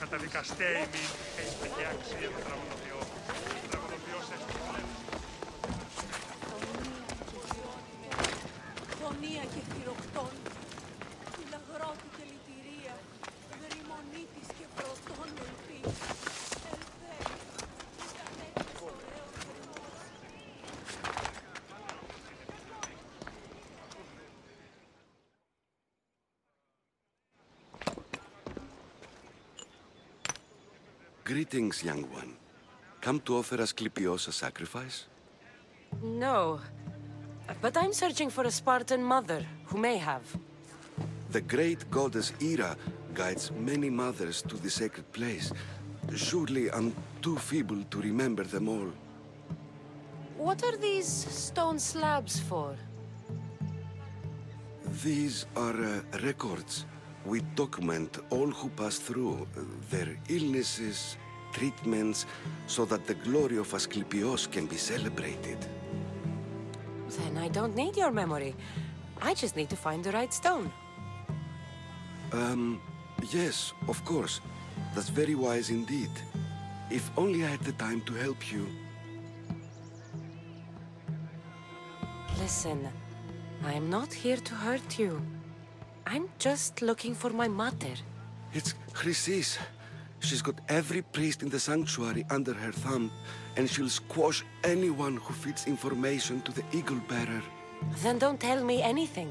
Καταδικαστέιμοι, έχετε και αξία το τραγωδοποιό. Ο τραγωδοποιός έστειλε. Γωνία και χειροκτών, φυλαγρώτη και λυτηρία, δρυμονίτης και πρωτών ελπί. Greetings, young one. Come to offer Asclepios a sacrifice? No. But I'm searching for a Spartan mother who may have. The great goddess Hera guides many mothers to the sacred place. Surely I'm too feeble to remember them all. What are these stone slabs for? These are records. We document all who pass through, their illnesses, treatments, so that the glory of Asclepios can be celebrated. Then I don't need your memory. I just need to find the right stone. Yes, of course. That's very wise indeed. If only I had the time to help you. Listen, I'm not here to hurt you. I'm just looking for my mother. It's Chrysis. She's got every priest in the sanctuary under her thumb, and she'll squash anyone who feeds information to the Eagle Bearer. Then don't tell me anything.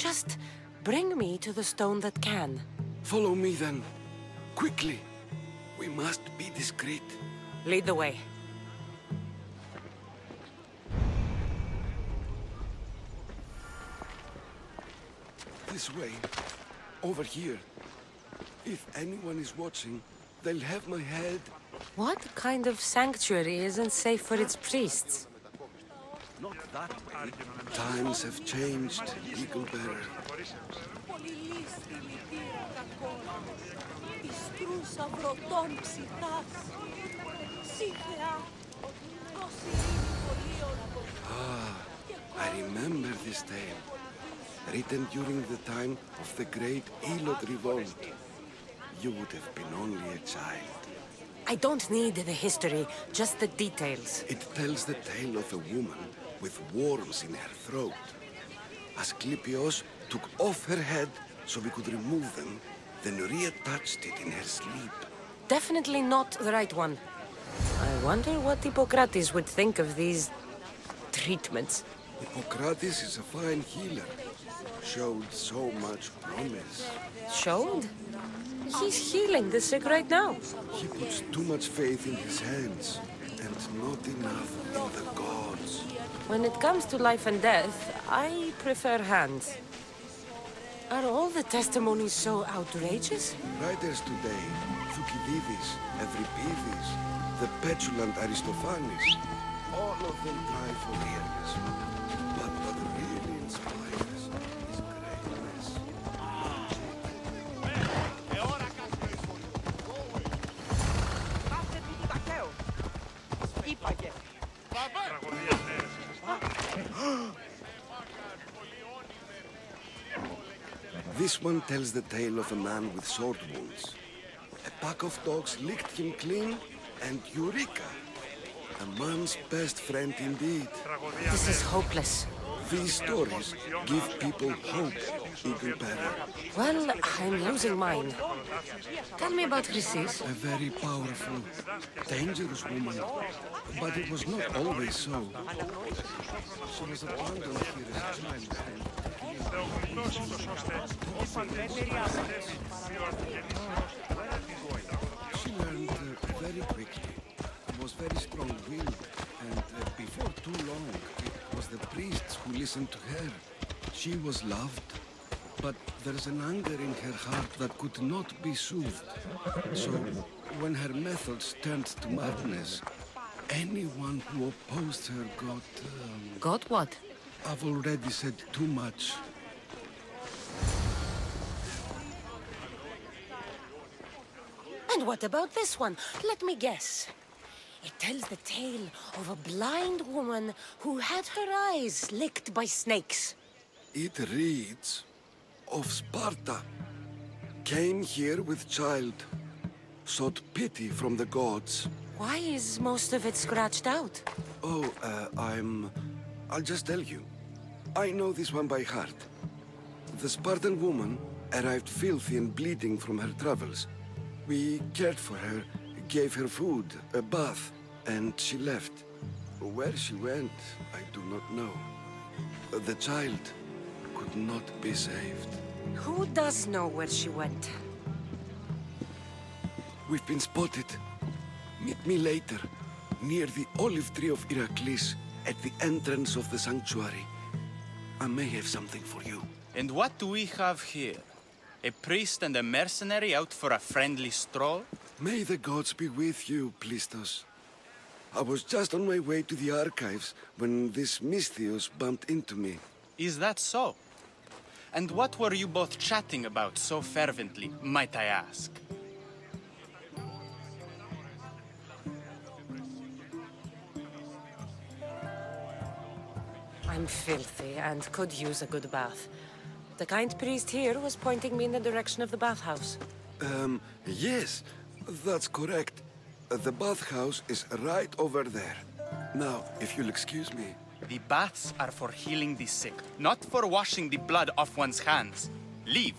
Just bring me to the stone that can. Follow me then. Quickly. We must be discreet. Lead the way. This way. Over here. If anyone is watching, they'll have my head. What kind of sanctuary isn't safe for its priests? Not that way. Times have changed, Eagle Bearer. Ah, I remember this tale. Written during the time of the Great Elot Revolt. You would have been only a child. I don't need the history, just the details. It tells the tale of a woman with worms in her throat. Asclepios took off her head so we could remove them, then reattached it in her sleep. Definitely not the right one. I wonder what Hippocrates would think of these treatments. Hippocrates is a fine healer. Showed so much promise. Showed? He's healing the sick right now. He puts too much faith in his hands, and not enough in the gods. When it comes to life and death, I prefer hands. Are all the testimonies so outrageous? Writers today, Thucydides, Euripides, the petulant Aristophanes, all of them try for realism. But what really inspires is greatness. This one tells the tale of a man with sword wounds. A pack of dogs licked him clean, and Eureka! A man's best friend indeed. This is hopeless. These stories give people hope, Eagle Bearer. Well, I'm losing mine. Tell me about Chrysis. A very powerful, dangerous woman. But it was not always so. She was abandoned here as a child. She learned very quickly, was very strong-willed, and before too long, it was the priests who listened to her. She was loved, but there's an anger in her heart that could not be soothed. So, when her methods turned to madness, anyone who opposed her got... Got what? I've already said too much. And what about this one? Let me guess. It tells the tale of a blind woman who had her eyes licked by snakes. It reads of Sparta. Came here with child. Sought pity from the gods. Why is most of it scratched out? Oh, I'll just tell you. I know this one by heart. The Spartan woman arrived filthy and bleeding from her travels. We cared for her, gave her food, a bath, and she left. Where she went, I do not know. The child could not be saved. Who does know where she went? We've been spotted. Meet me later, near the olive tree of Heracles, at the entrance of the sanctuary. I may have something for you. And what do we have here? A priest and a mercenary out for a friendly stroll? May the gods be with you, Plistos. I was just on my way to the archives when this Misthios bumped into me. Is that so? And what were you both chatting about so fervently, might I ask? I'm filthy and could use a good bath. The kind priest here was pointing me in the direction of the bathhouse. Yes, that's correct. The bathhouse is right over there. Now, if you'll excuse me. The baths are for healing the sick, not for washing the blood off one's hands. Leave.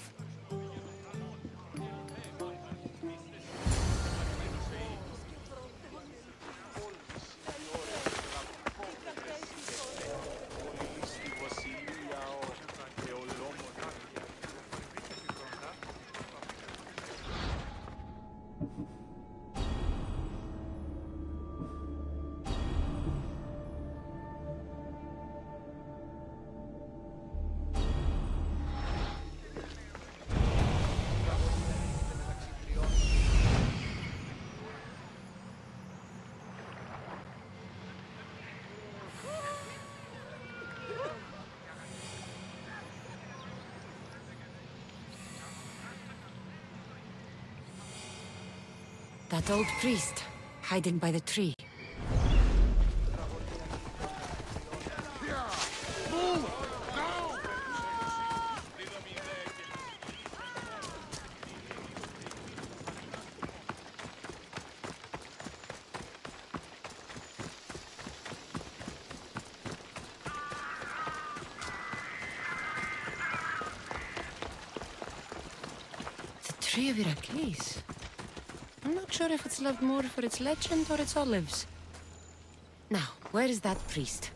That old priest, hiding by the tree. The tree of Heracles. I'm not sure if it's loved more for its legend or its olives. Now, where is that priest?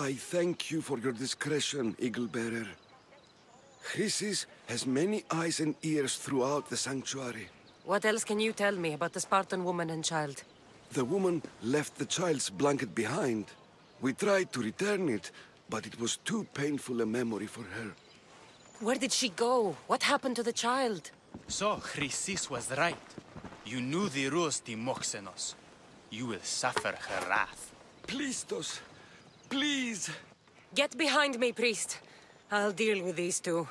I thank you for your discretion, Eagle-bearer. Chrysis has many eyes and ears throughout the sanctuary. What else can you tell me about the Spartan woman and child? The woman left the child's blanket behind. We tried to return it, but it was too painful a memory for her. Where did she go? What happened to the child? So, Chrysis was right. You knew the rules, Timoxenos. You will suffer her wrath. Please, Tos. Please! Get behind me, priest. I'll deal with these two.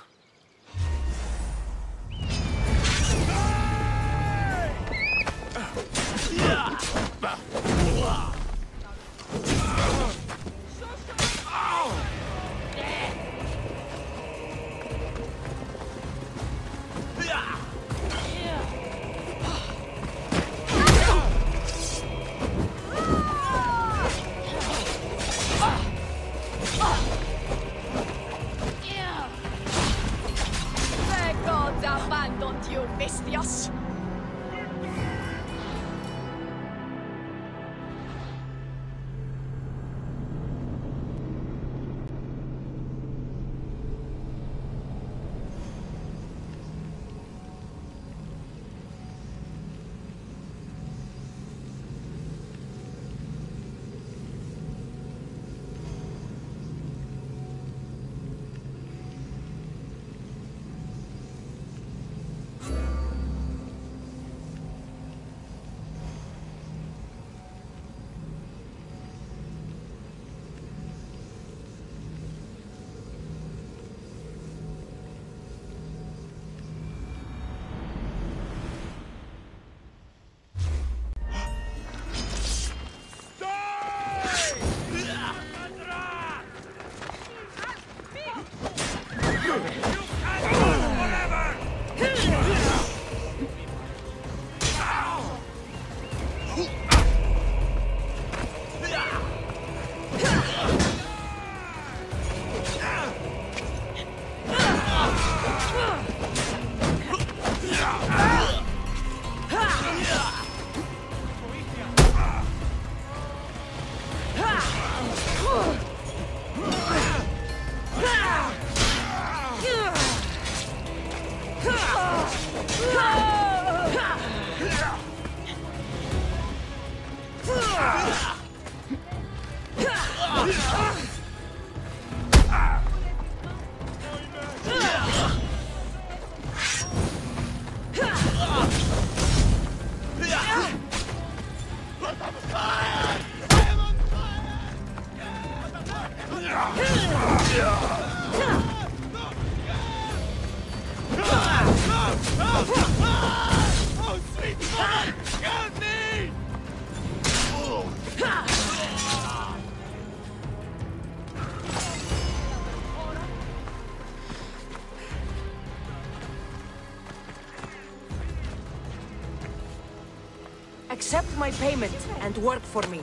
The gods abandoned you, bestias! Oh, sweet mother! Help me! Accept my payment and work for me.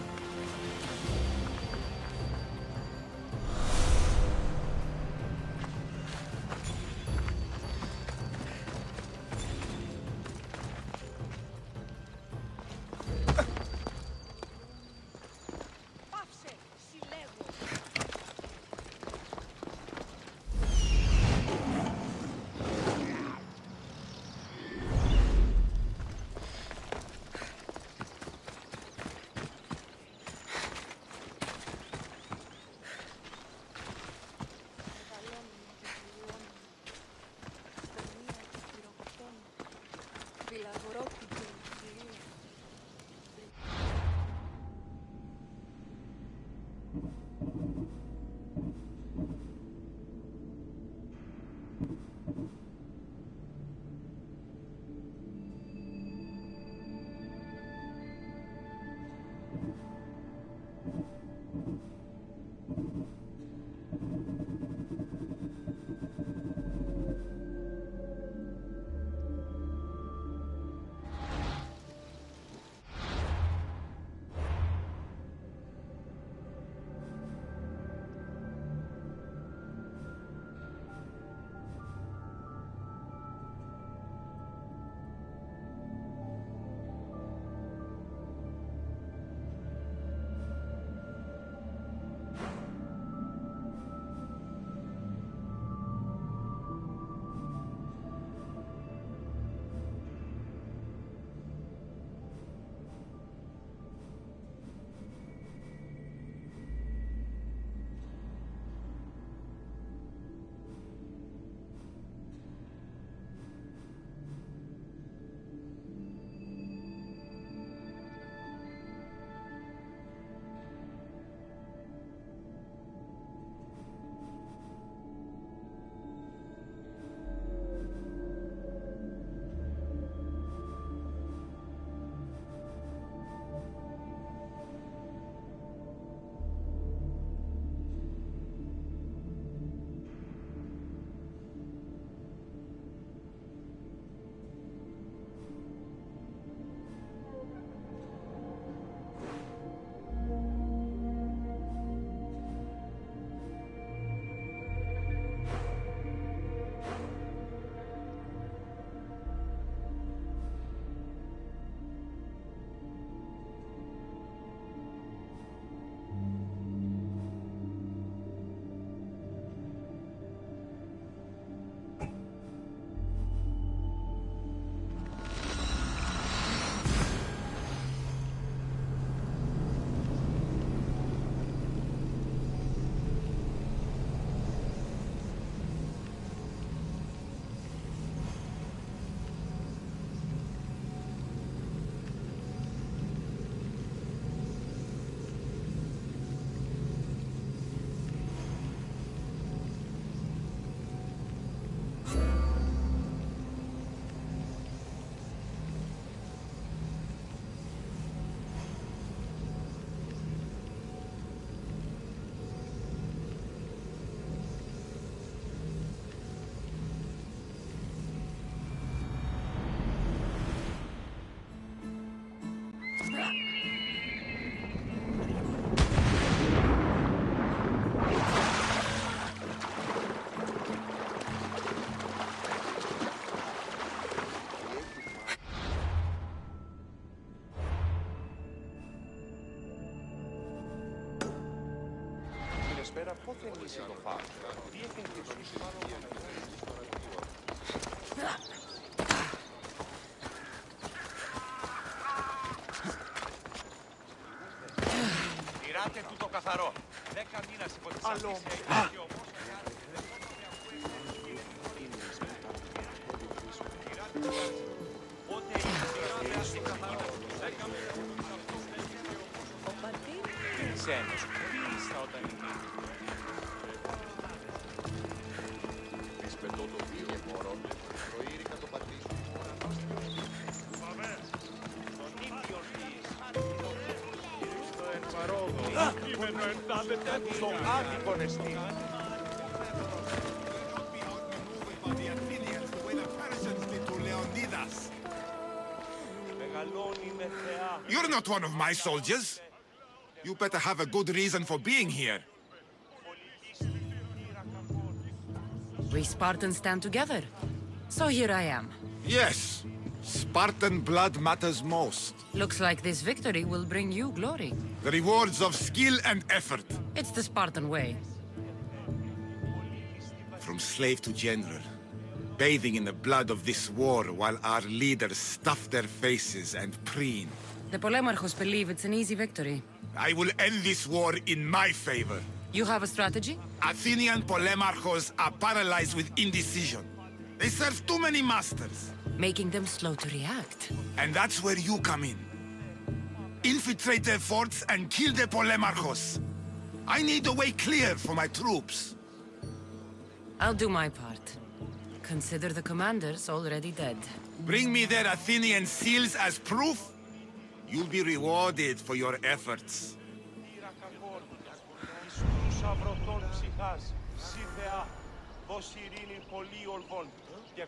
θέλησε το φάουλ. Τι έκανε και τους Τυράτε τούτο καθαρό. 10 μήνας υπό τις ασκήσεις και όμως... Ξένος, πίσα όταν είναι. Rispettò το βίο μωρό, προήρικα το πατήσου. Πάμε. Τον ίδιο της. Στο ενπαρόδο. Κείμενο εντάλλεται το άδικο νεστή. Μεγαλώνει με θεά. You're not one of my soldiers. You better have a good reason for being here. We Spartans stand together. So here I am. Yes. Spartan blood matters most. Looks like this victory will bring you glory. The rewards of skill and effort. It's the Spartan way. From slave to general. Bathing in the blood of this war while our leaders stuff their faces and preen. The Polemarchos believe it's an easy victory. I will end this war in my favor. You have a strategy? Athenian Polemarchos are paralyzed with indecision. They serve too many masters. Making them slow to react. And that's where you come in. Infiltrate their forts and kill the Polemarchos. I need a way clear for my troops. I'll do my part. Consider the commanders already dead. Bring me their Athenian seals as proof. You'll be rewarded for your efforts. Τους αγροτών ψυχάς, σύ Θεά, δώσ' ειρήνη πολύ ολβών και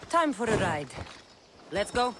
Time for a ride. Let's go.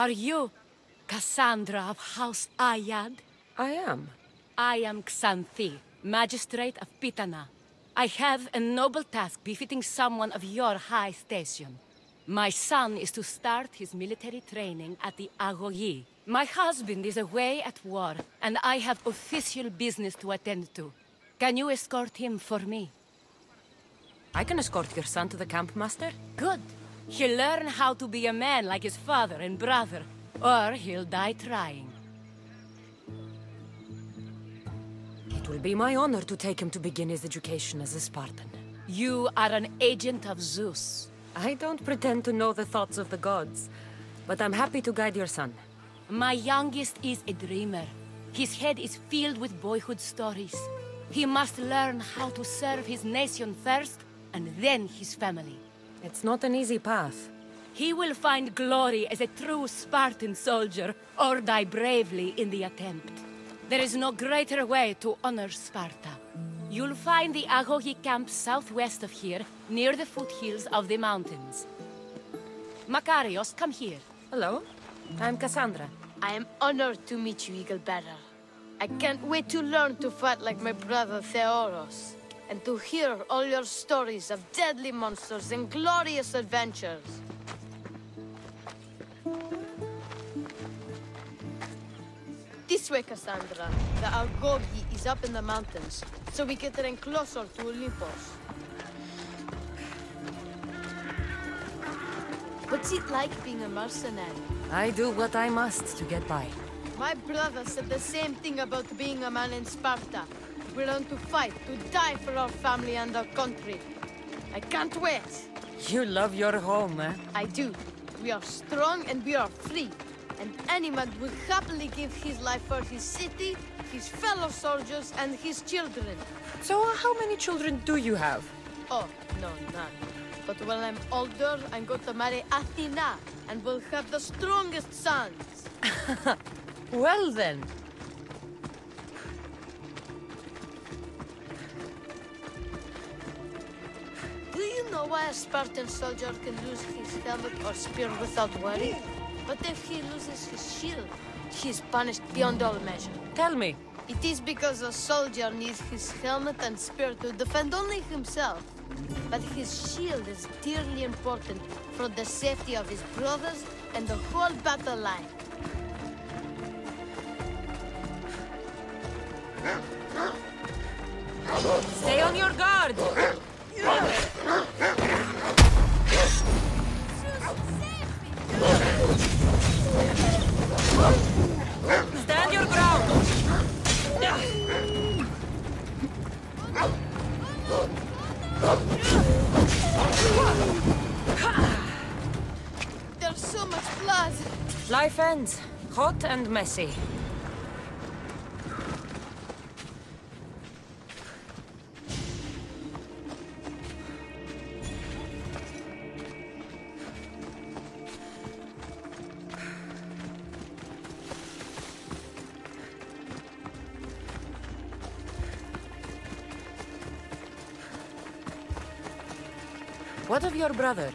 Are you Cassandra of House Ayad? I am. I am Xanthi, Magistrate of Pitana. I have a noble task befitting someone of your high station. My son is to start his military training at the Agogi. My husband is away at war, and I have official business to attend to. Can you escort him for me? I can escort your son to the camp, Master. Good. He'll learn how to be a man like his father and brother, or he'll die trying. It will be my honor to take him to begin his education as a Spartan. You are an agent of Zeus. I don't pretend to know the thoughts of the gods, but I'm happy to guide your son. My youngest is a dreamer. His head is filled with boyhood stories. He must learn how to serve his nation first, and then his family. It's not an easy path. He will find glory as a true Spartan soldier, or die bravely in the attempt. There is no greater way to honor Sparta. You'll find the Ahohi camp southwest of here, near the foothills of the mountains. Makarios, come here. Hello, I'm Cassandra. I am honored to meet you, Eagle Bearer. I can't wait to learn to fight like my brother Theoros, and to hear all your stories of deadly monsters and glorious adventures. This way, Cassandra. The Algogi is up in the mountains, so we get in closer to Olympus. What's it like being a mercenary? I do what I must to get by. My brother said the same thing about being a man in Sparta. We learn to fight, to die for our family and our country. I can't wait. You love your home, eh? I do. We are strong and we are free. And any man would happily give his life for his city, his fellow soldiers, and his children. So how many children do you have? Oh, no, none. But when I'm older, I'm going to marry Athena, and we'll have the strongest sons. Well then. Do you know why a Spartan soldier can lose his helmet or spear without worry? But if he loses his shield, he is punished beyond all measure. Tell me. It is because a soldier needs his helmet and spear to defend only himself. But his shield is dearly important for the safety of his brothers and the whole battle line. Stay on your guard! Stand your ground! There's so much blood! Life ends. Hot and messy. What of your brother?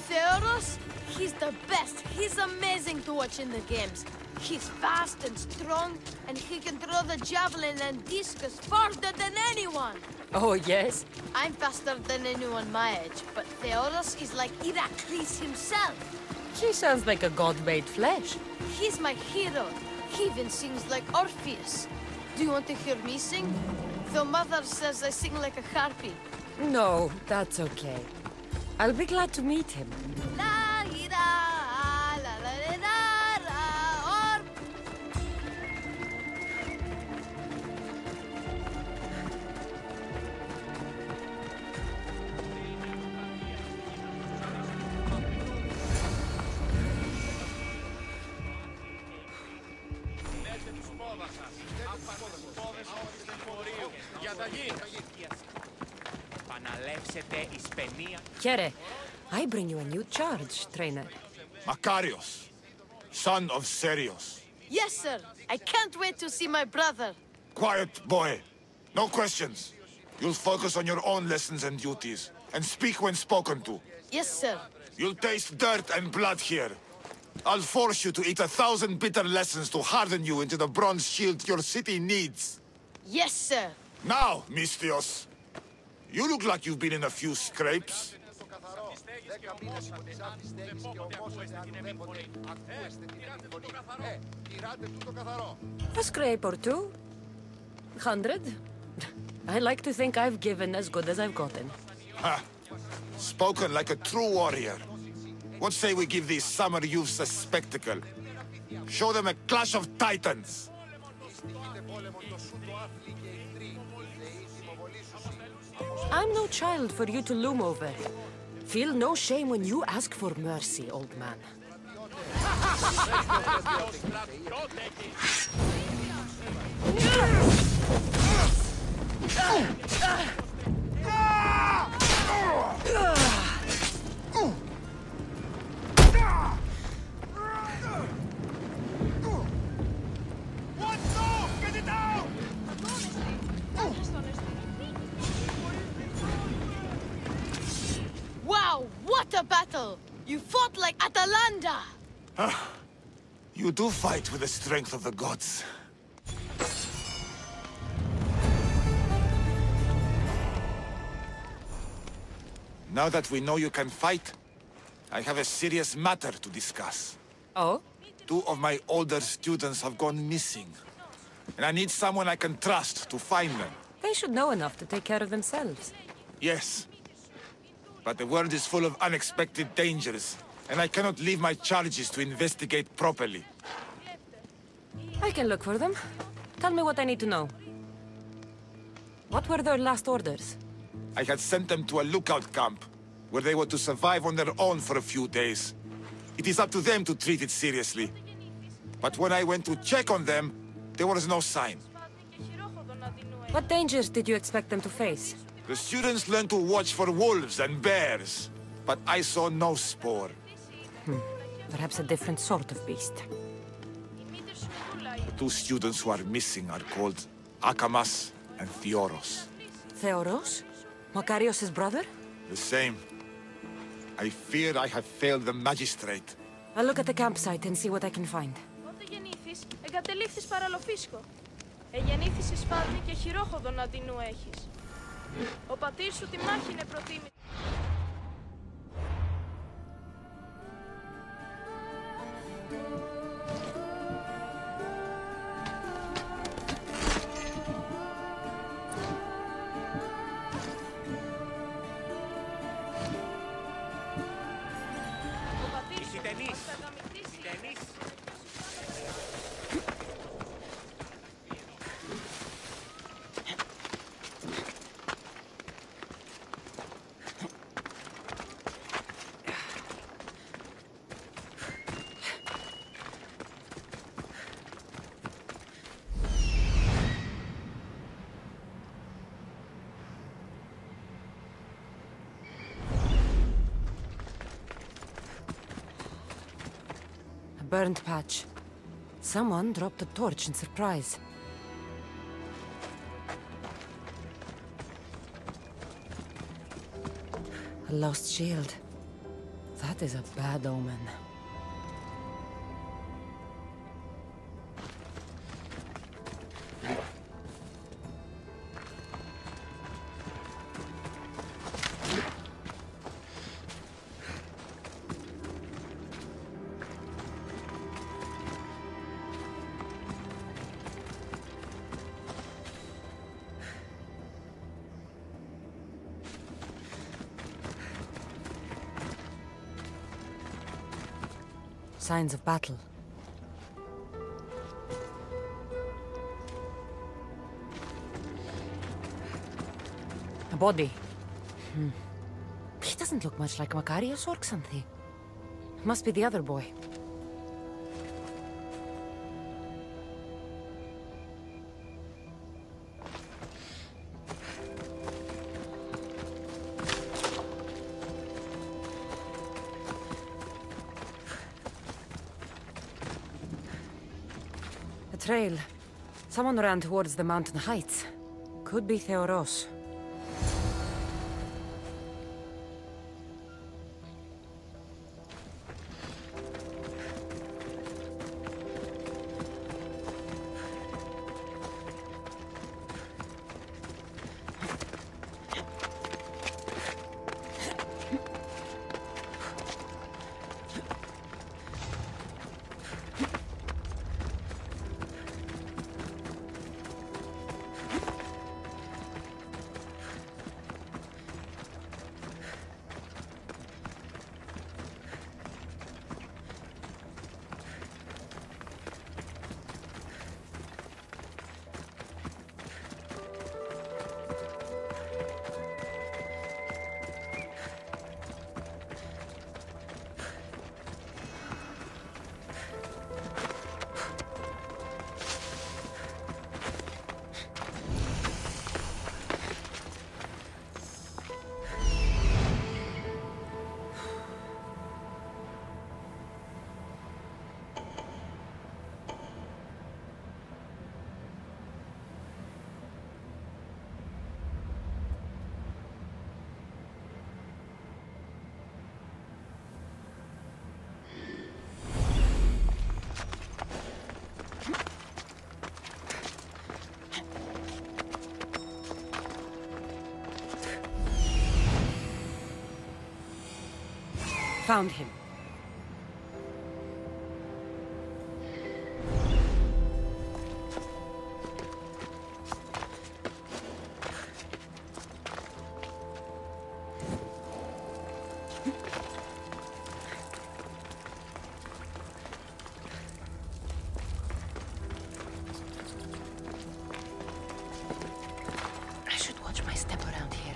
Theoros? He's the best. He's amazing to watch in the games. He's fast and strong, and he can throw the javelin and discus farther than anyone. Oh, yes? I'm faster than anyone my age, but Theoros is like Heracles himself. He sounds like a god made flesh. He's my hero. He even sings like Orpheus. Do you want to hear me sing? Though Mother says I sing like a harpy. No, that's okay. I'll be glad to meet him. La ira, la la la la, or Kere, I bring you a new charge, trainer. Makarios, son of Serios. Yes, sir. I can't wait to see my brother. Quiet, boy. No questions. You'll focus on your own lessons and duties, and speak when spoken to. Yes, sir. You'll taste dirt and blood here. I'll force you to eat 1,000 bitter lessons to harden you into the bronze shield your city needs. Yes, sir. Now, Mistios, you look like you've been in a few scrapes. A scrape or two? 100? I like to think I've given as good as I've gotten. Ha! Spoken like a true warrior. What say we give these summer youths a spectacle? Show them a clash of titans! I'm no child for you to loom over. Feel no shame when you ask for mercy, old man. Wow, what a battle! You fought like Atalanta! You do fight with the strength of the gods. Now that we know you can fight, I have a serious matter to discuss. Oh? 2 of my older students have gone missing. And I need someone I can trust to find them. They should know enough to take care of themselves. Yes. But the world is full of unexpected dangers, and I cannot leave my charges to investigate properly. I can look for them. Tell me what I need to know. What were their last orders? I had sent them to a lookout camp, where they were to survive on their own for a few days. It is up to them to treat it seriously. But when I went to check on them, there was no sign. What dangers did you expect them to face? The students learned to watch for wolves and bears, but I saw no spoor. Perhaps a different sort of beast. The 2 students who are missing are called Akamas and Theoros. Theoros? Makarios' brother? The same. I fear I have failed the magistrate. I'll look at the campsite and see what I can find. Πότε γεννήθης, εγκατελείφθης παραλοφίσκο. Εγεννήθης εις Σπάρτη και χειρόχοδον αντινού έχεις. Ο πατήρ σου τη μάχη είναι προτίμη. Burned patch. Someone dropped a torch in surprise. A lost shield. That is a bad omen. Signs of battle. A body. He doesn't look much like Makarios or Xanthi. Must be the other boy. Trail. Someone ran towards the mountain heights. Could be Theoros. found him. I should watch my step around here.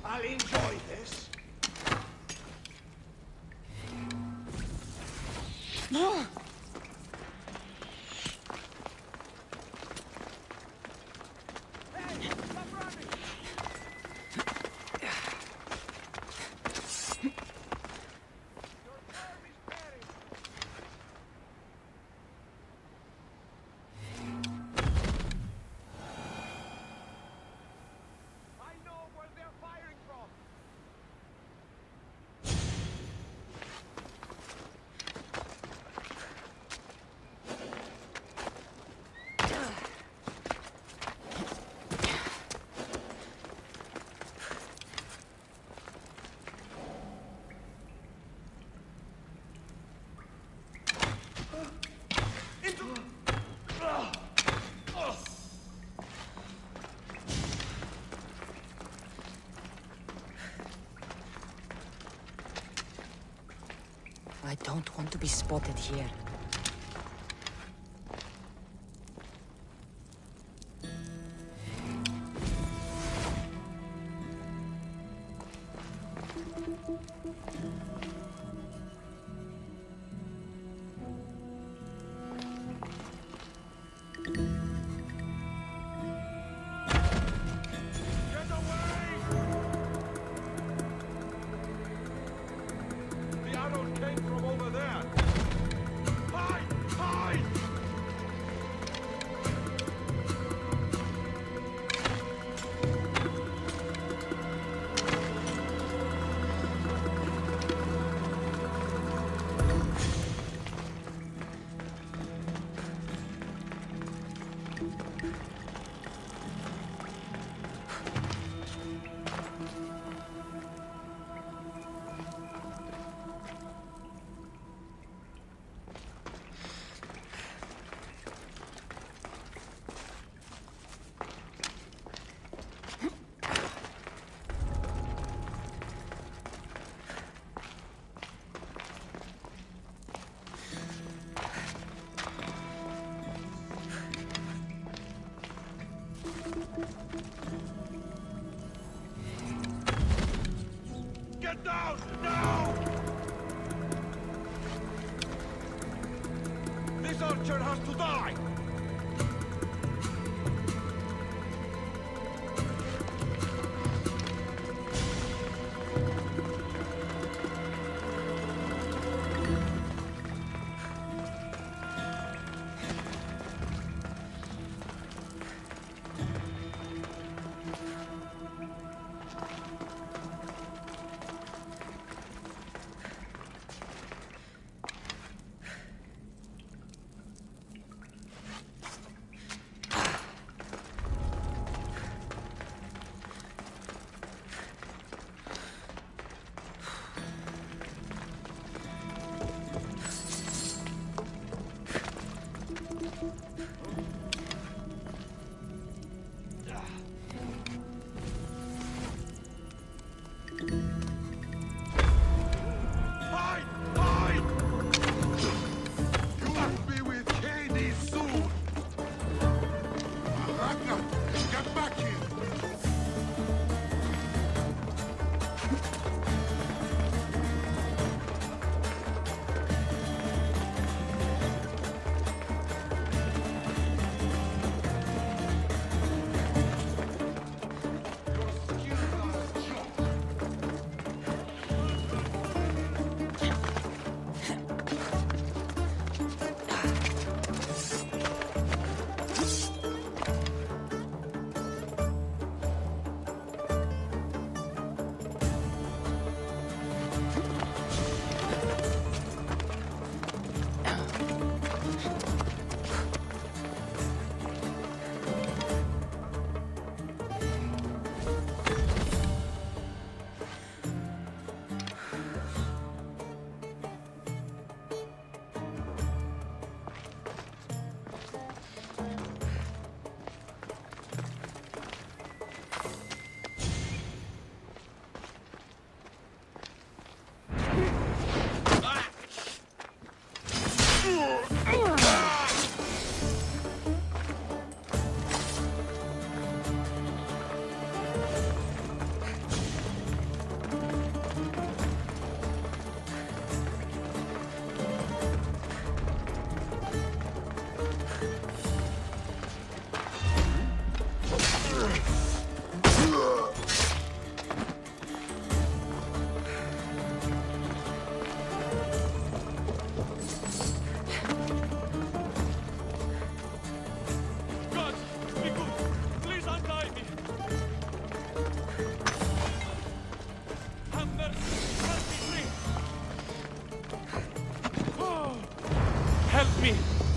I'll enjoy this. No! I don't want to be spotted here. Get down! Now! This archer has to die!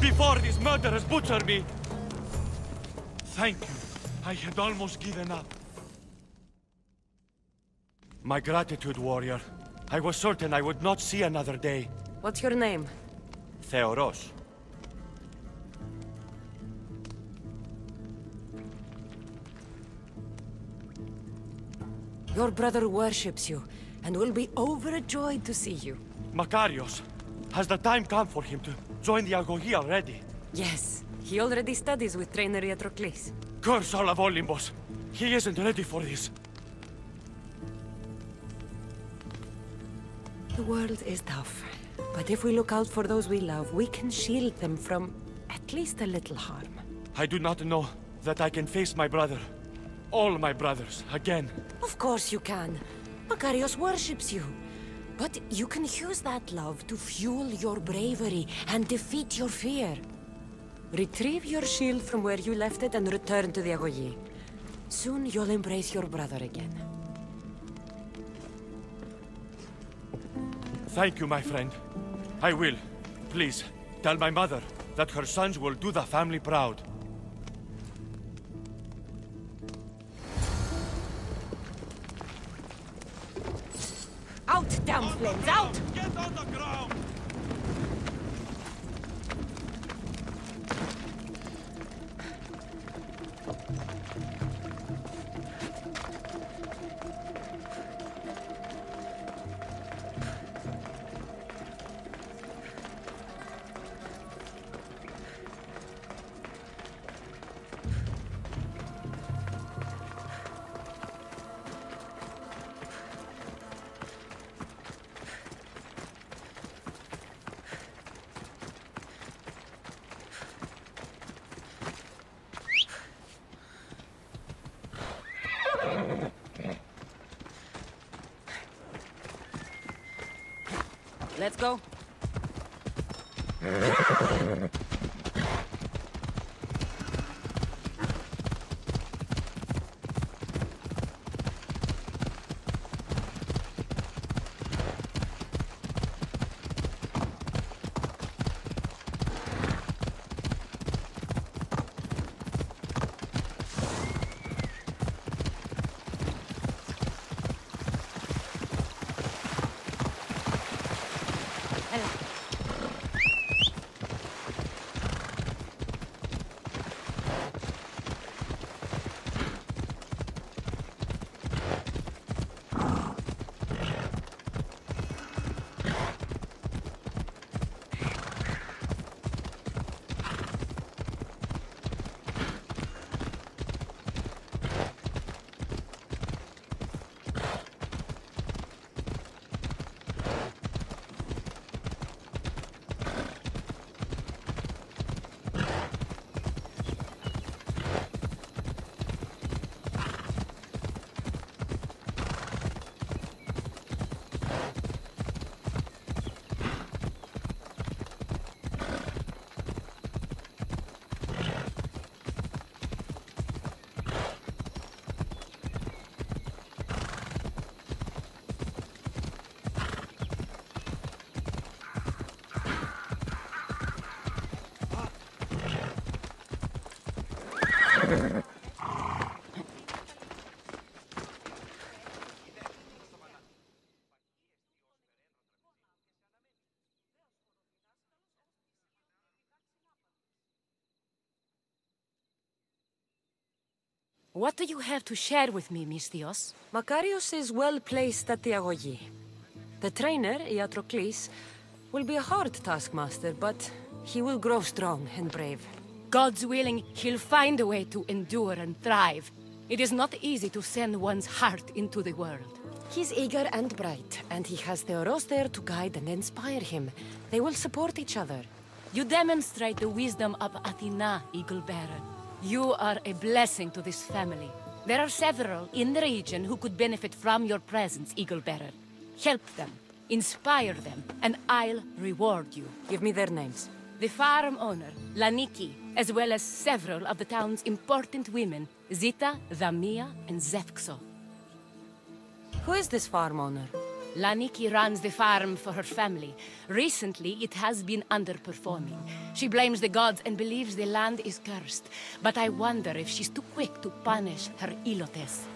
Before these murderers butcher me! Thank you. I had almost given up. My gratitude, warrior. I was certain I would not see another day. What's your name? Theoros. Your brother worships you, and will be overjoyed to see you. Makarios. Has the time come for him to join the Agogi already? Yes, he already studies with trainer Iatrocles. Curse all of Olympus! He isn't ready for this. The world is tough, but if we look out for those we love, we can shield them from at least a little harm. I do not know that I can face my brother, all my brothers, again. Of course you can. Makarios worships you. But you can use that love to fuel your bravery and defeat your fear. Retrieve your shield from where you left it and return to the Agogi. Soon you'll embrace your brother again. Thank you, my friend. I will. Please, tell my mother that her sons will do the family proud. Out, damn flames, out! Get on the ground! Let's go. What do you have to share with me, Misthios? Makarios is well placed at the Agogi. The trainer, Iatrocles, will be a hard taskmaster, but he will grow strong and brave. God's willing, he'll find a way to endure and thrive. It is not easy to send one's heart into the world. He's eager and bright, and he has Theoros there to guide and inspire him. They will support each other. You demonstrate the wisdom of Athena, Eagle Bearer. You are a blessing to this family. There are several in the region who could benefit from your presence, Eagle Bearer. Help them, inspire them, and I'll reward you. Give me their names. The farm owner, Laniki, as well as several of the town's important women, Zita, Damia, and Zefxo. Who is this farm owner? Laniki runs the farm for her family. Recently, it has been underperforming. She blames the gods and believes the land is cursed. But I wonder if she's too quick to punish her ilotes.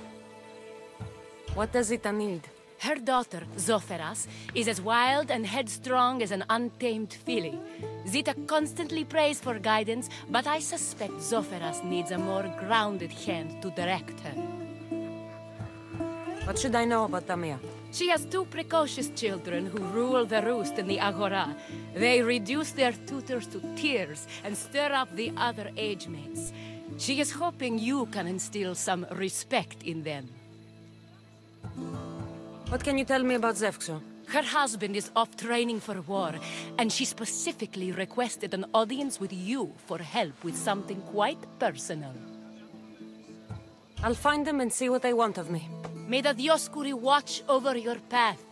What does Zita need? Her daughter, Zoferas, is as wild and headstrong as an untamed filly. Zita constantly prays for guidance, but I suspect Zoferas needs a more grounded hand to direct her. What should I know about Damia? She has two precocious children who rule the roost in the Agora. They reduce their tutors to tears and stir up the other age mates. She is hoping you can instill some respect in them. What can you tell me about Zefxo? Her husband is off training for war, and she specifically requested an audience with you for help with something quite personal. I'll find them and see what they want of me. May the Dioscuri watch over your path,